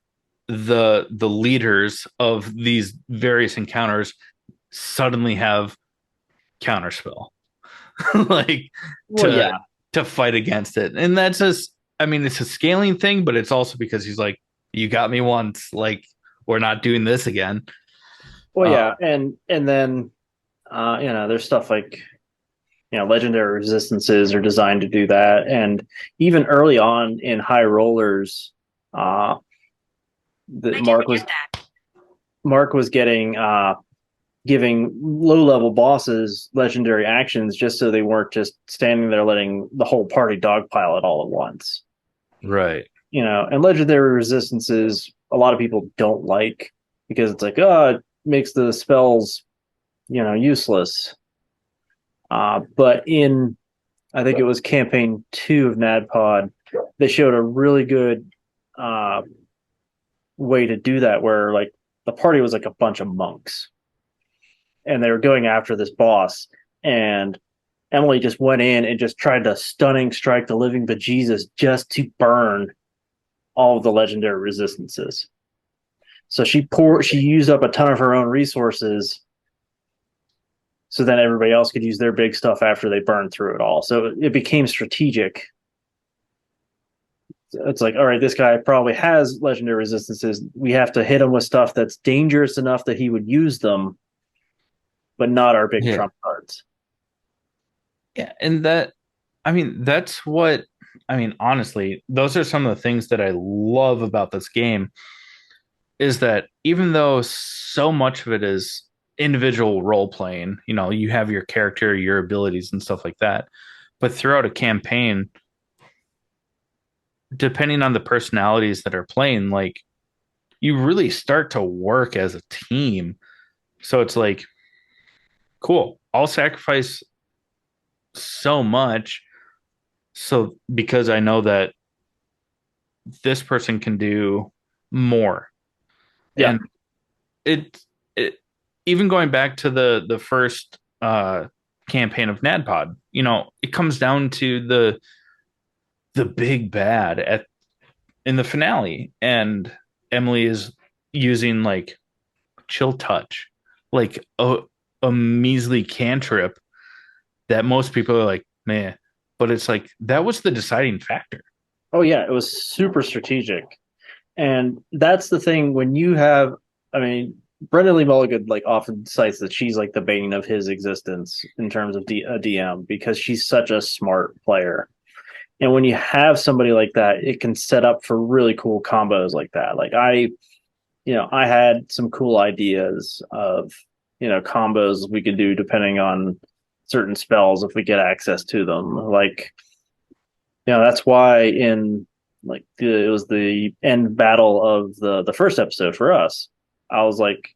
the leaders of these various encounters suddenly have counterspell, like to fight against it. And that's just, I mean, it's a scaling thing, but it's also because he's like, you got me once, like we're not doing this again. Well, yeah, and then there's stuff like legendary resistances are designed to do that, and even early on in High Rollers, Mark was getting giving low level bosses legendary actions just so they weren't just standing there letting the whole party dogpile it all at once. Right. And legendary resistances a lot of people don't like because it's like, oh, it makes the spells useless. But in, I think it was campaign 2 of NADPOD, they showed a really good way to do that, where like the party was like a bunch of monks and they were going after this boss, and Emily just went in and just tried to stunning strike the living bejesus just to burn all of the legendary resistances. So she used up a ton of her own resources So then everybody else could use their big stuff after they burned through it all. So it became strategic. It's like, all right, this guy probably has legendary resistances. We have to hit him with stuff that's dangerous enough that he would use them, but not our big Yeah. trump cards. Yeah, and that's what honestly, those are some of the things that I love about this game is that even though so much of it is individual role playing, you have your character, your abilities and stuff like that, but throughout a campaign, depending on the personalities that are playing, like you really start to work as a team. So it's like, cool, I'll sacrifice so much so because I know that this person can do more. Yeah. And it even going back to the first campaign of NADPOD, it comes down to the big bad at in the finale, and Emily is using like chill touch, like a measly cantrip that most people are like, man, but it's like that was the deciding factor. Oh yeah, it was super strategic. And that's the thing when you have, I mean, Brendan Lee Mulligan like often cites that she's like the bane of his existence in terms of a DM because she's such a smart player. And when you have somebody like that, it can set up for really cool combos like that. Like I had some cool ideas of, combos we could do depending on certain spells if we get access to them. Like, that's why in like it was the end battle of the first episode for us. I was like,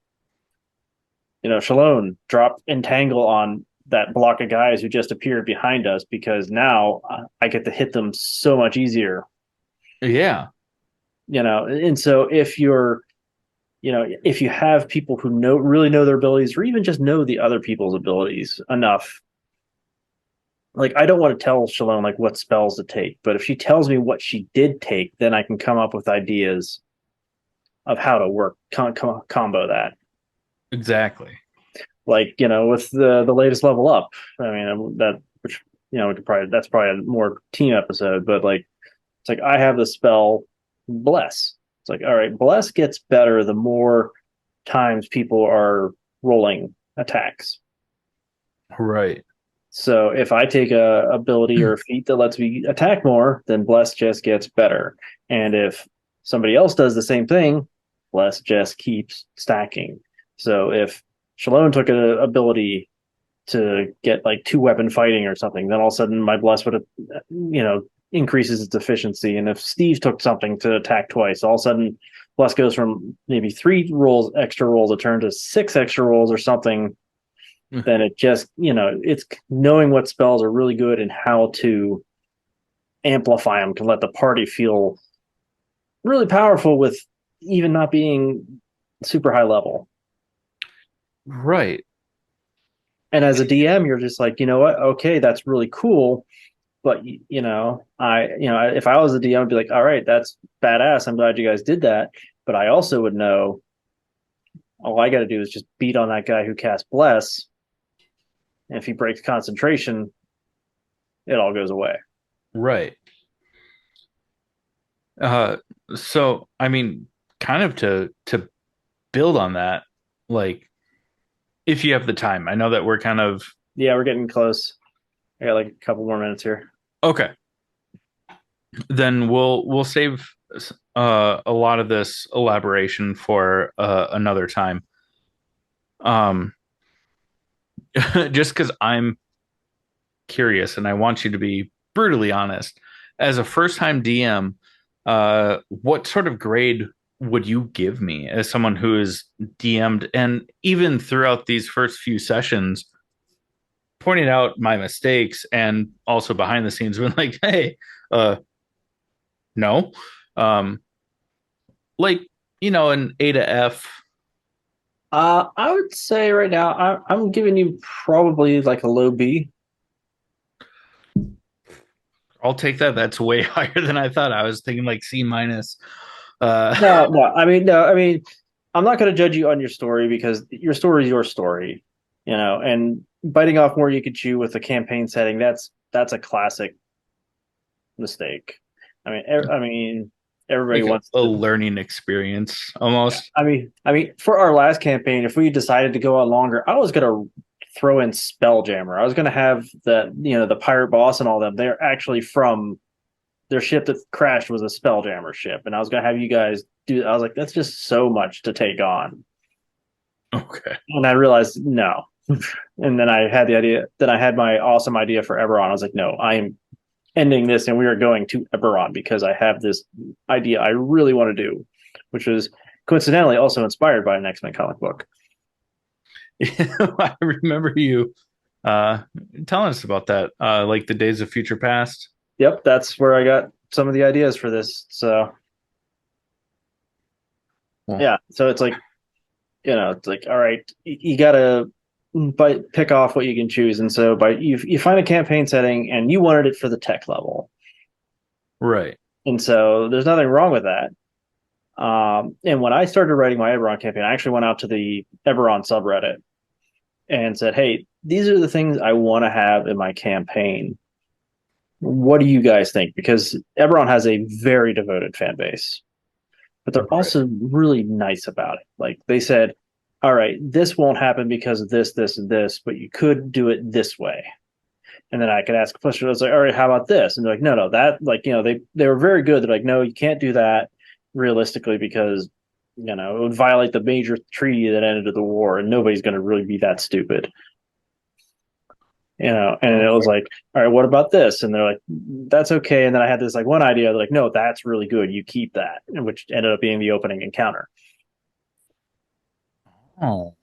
Shalone, drop entangle on that block of guys who just appeared behind us because now I get to hit them so much easier. Yeah. And so if you have people who really know their abilities or even just know the other people's abilities enough, like I don't want to tell Shalone like what spells to take, but if she tells me what she did take, then I can come up with ideas of how to work combo that. Exactly. Like with the latest level up. I mean that which that's probably a more team episode, but like it's like I have the spell bless. It's like all right, bless gets better the more times people are rolling attacks. Right. So if I take a ability or a feat that lets me attack more, then bless just gets better. And if somebody else does the same thing, bless just keeps stacking. So if Shalone took an ability to get like 2-weapon fighting or something, then all of a sudden my bless would increases its efficiency. And if Steve took something to attack twice, all of a sudden bless goes from maybe 3 rolls extra rolls a turn to 6 extra rolls or something. Then it just, it's knowing what spells are really good and how to amplify them to let the party feel really powerful with even not being super high level. Right. And as a DM, you're just like, you know what? Okay, that's really cool. But if I was a DM, I'd be like, all right, that's badass. I'm glad you guys did that. But I also would know all I got to do is just beat on that guy who cast bless. And if he breaks concentration, it all goes away. Right. Uh, so I mean, kind of to build on that, like if you have the time, I know that we're kind of Yeah, we're getting close. I got like a couple more minutes here. okay. Then we'll save a lot of this elaboration for another time. Um, just because I'm curious and I want you to be brutally honest. As a first time DM, what sort of grade would you give me as someone who is DM'd and even throughout these first few sessions, pointing out my mistakes and also behind the scenes been like, hey, no. Um, like, an A to F. I would say right now I'm giving you probably like a low B. I'll take that. That's way higher than I thought. I was thinking like C minus. No. I mean, I'm not going to judge you on your story because your story is your story, and biting off more you could chew with the campaign setting. That's a classic mistake. I mean, everybody Like wants a to. learning experience almost. I mean, for our last campaign, if we decided to go on longer, I was gonna throw in Spelljammer. I was gonna have the pirate boss and all them. They're actually from their ship that crashed was a Spelljammer ship, and I was gonna have you guys do. I was like, that's just so much to take on, Okay. and I realized no. And then I had the idea. Then I had my awesome idea for Eberron. I was like, no, I am ending this, and we are going to Eberron because I have this idea I really want to do, which was coincidentally also inspired by an X-Men comic book. I remember you telling us about that, like the Days of Future Past. Yep, that's where I got some of the ideas for this. So Well, yeah, so it's like it's like all right, you gotta pick off what you can choose, and so you find a campaign setting and you wanted it for the tech level, right. and so there's nothing wrong with that. And when I started writing my Eberron campaign, I actually went out to the Eberron subreddit and said, "Hey, these are the things I want to have in my campaign. What do you guys think?" Because Eberron has a very devoted fan base, but they're Right. also really nice about it. Like they said, all right, this won't happen because of this, this, and this, but you could do it this way. And then I could ask a question. I was like, all right, how about this? And they're like, no, that they were very good. They're like, no, you can't do that realistically because it would violate the major treaty that ended the war, and nobody's going to really be that stupid. And it was like, all right, what about this? And they're like, that's okay. And then I had this like one idea. They're like, no, that's really good. You keep that, which ended up being the opening encounter. Oh,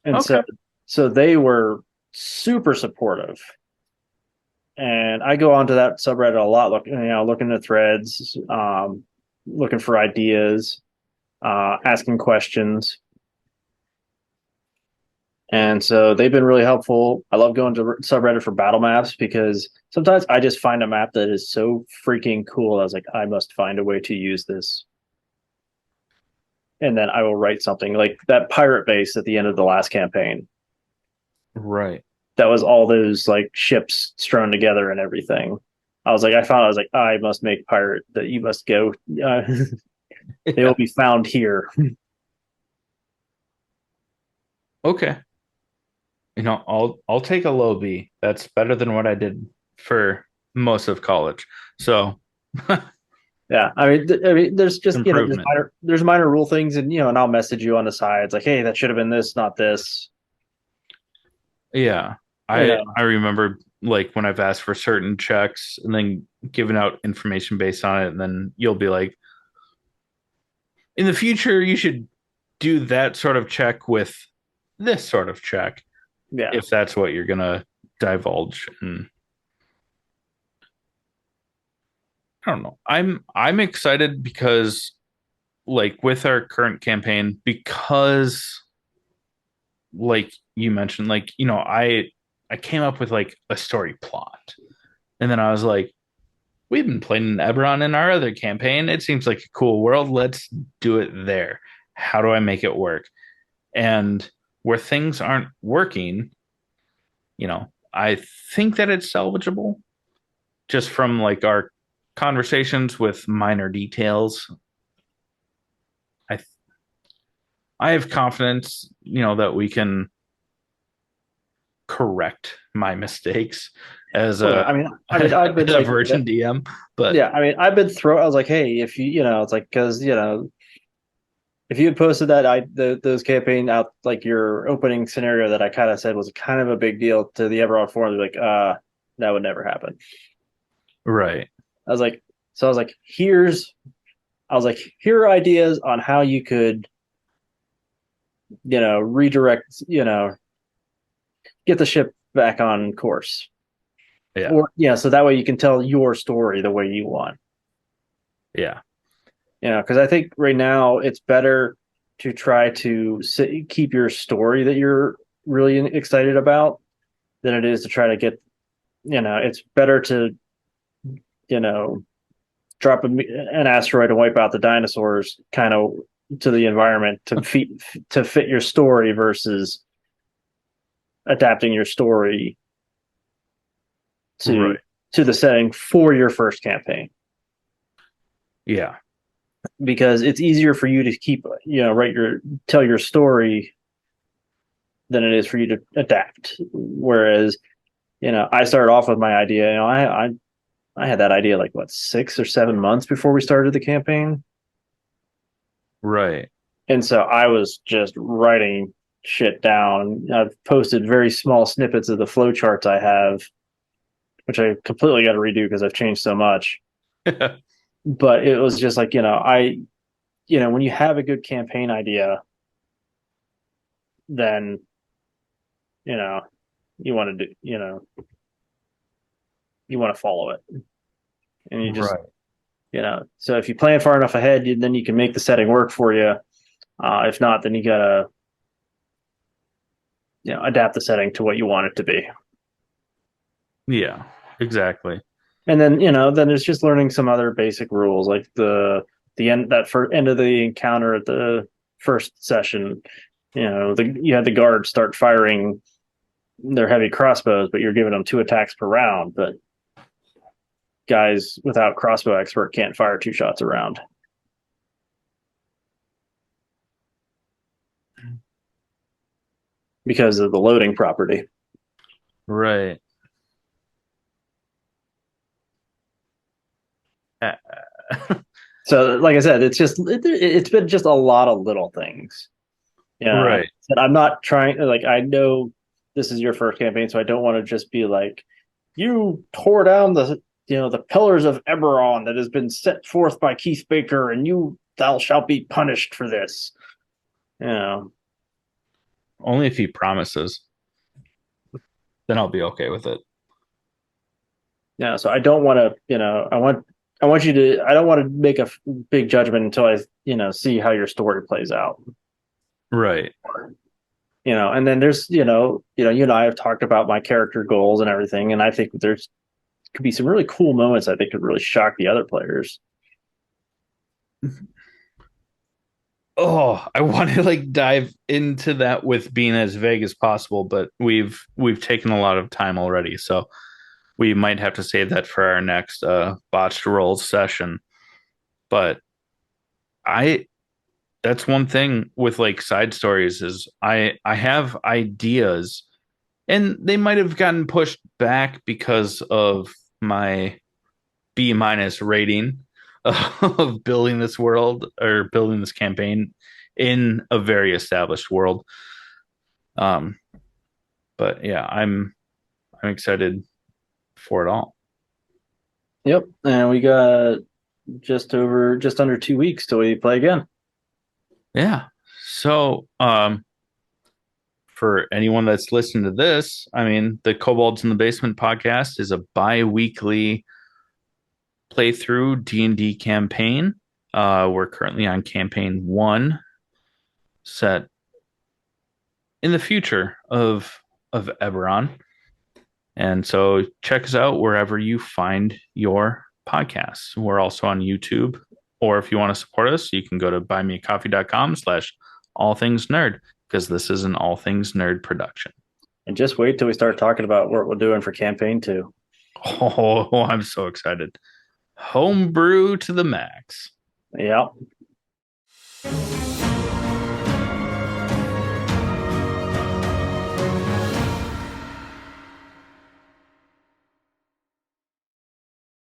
And okay. so they were super supportive. And I go onto that subreddit a lot, looking at threads, looking for ideas, asking questions. And so they've been really helpful. I love going to subreddit for battle maps because sometimes I just find a map that is so freaking cool. I was like, I must find a way to use this. And then I will write something like that pirate base at the end of the last campaign. Right. That was all those like ships strewn together and everything. I was like, I must make pirate that you must go. They will be found here. Okay. I'll take a low B. That's better than what I did for most of college. So Yeah, there's just improvement. there's minor rule things, and I'll message you on the side. It's like, hey, that should have been this, not this. Yeah. You I know, remember like when I've asked for certain checks and then giving out information based on it, and then you'll be like, in the future, you should do that sort of check with this sort of check yeah, if that's what you're gonna divulge. And I don't know. I'm excited because like with our current campaign, because like you mentioned, like, I came up with like a story plot. And then I was like, we've been playing Eberron in our other campaign. It seems like a cool world. Let's do it there. How do I make it work? And where things aren't working, I think that it's salvageable just from like our conversations with minor details. I I have confidence, that we can correct my mistakes as oh, yeah. a I've been as a like, virgin DM. But yeah, I've been throw. I was like, hey, if it's like because if you had posted those campaign out like your opening scenario that I kind of said was kind of a big deal to the Everard forum, like, that would never happen. right. I was like, so I was like, here are ideas on how you could, redirect, get the ship back on course. Yeah. Or, yeah, so that way you can tell your story the way you want. Yeah. Because I think right now it's better to try to keep your story that you're really excited about than it is to try to get, it's better to, you know, drop an asteroid and wipe out the dinosaurs kind of to the environment to fit your story versus adapting your story to Right. to the setting for your first campaign, Yeah. because it's easier for you to keep, tell your story than it is for you to adapt. Whereas, I started off with my idea. I had that idea like what, 6 or 7 months before we started the campaign, Right. and so I was just writing shit down. I've posted very small snippets of the flowcharts I have, which I completely got to redo because I've changed so much. But it was just like, when you have a good campaign idea, then you know you want to do, you want to follow it, and you just, Right. so if you plan far enough ahead, then you can make the setting work for you. If not, then you gotta, adapt the setting to what you want it to be. Yeah. Exactly. And then, then there's just learning some other basic rules, like the end, that for end of the encounter at the first session. You had the guards start firing their heavy crossbows, but you're giving them 2 attacks per round. But guys without crossbow expert can't fire 2 shots a round because of the loading property. Right. So, like I said, it's been just a lot of little things. Right. And I'm not trying, like, I know this is your first campaign, so I don't want to just be like, you tore down the pillars of Eberron that has been set forth by Keith Baker, and thou shalt be punished for this. Only if he promises. Then I'll be okay with it. Yeah, so I don't want to, I want you to, I don't want to make a big judgment until I, see how your story plays out. Right. And then there's, you and I have talked about my character goals and everything, and I think there's could be some really cool moments I think could really shock the other players. Oh, I want to like dive into that with being as vague as possible, but we've taken a lot of time already, so we might have to save that for our next botched rolls session. But I that's one thing with like side stories is I have ideas and they might have gotten pushed back because of my B minus rating of building this world or building this campaign in a very established world. Um, but yeah, I'm excited for it all. Yep, and we got just under 2 weeks till we play again. Yeah. So, for anyone that's listening to this, I mean, the Kobolds in the Basement podcast is a bi-weekly playthrough D&D campaign. We're currently on campaign 1, set in the future of Eberron. And so check us out wherever you find your podcasts. We're also on YouTube. Or if you want to support us, you can go to buymeacoffee.com/allthingsnerd, because this is an all things nerd production. And just wait till we start talking about what we're doing for campaign 2. Oh, I'm so excited. Homebrew to the max. Yep.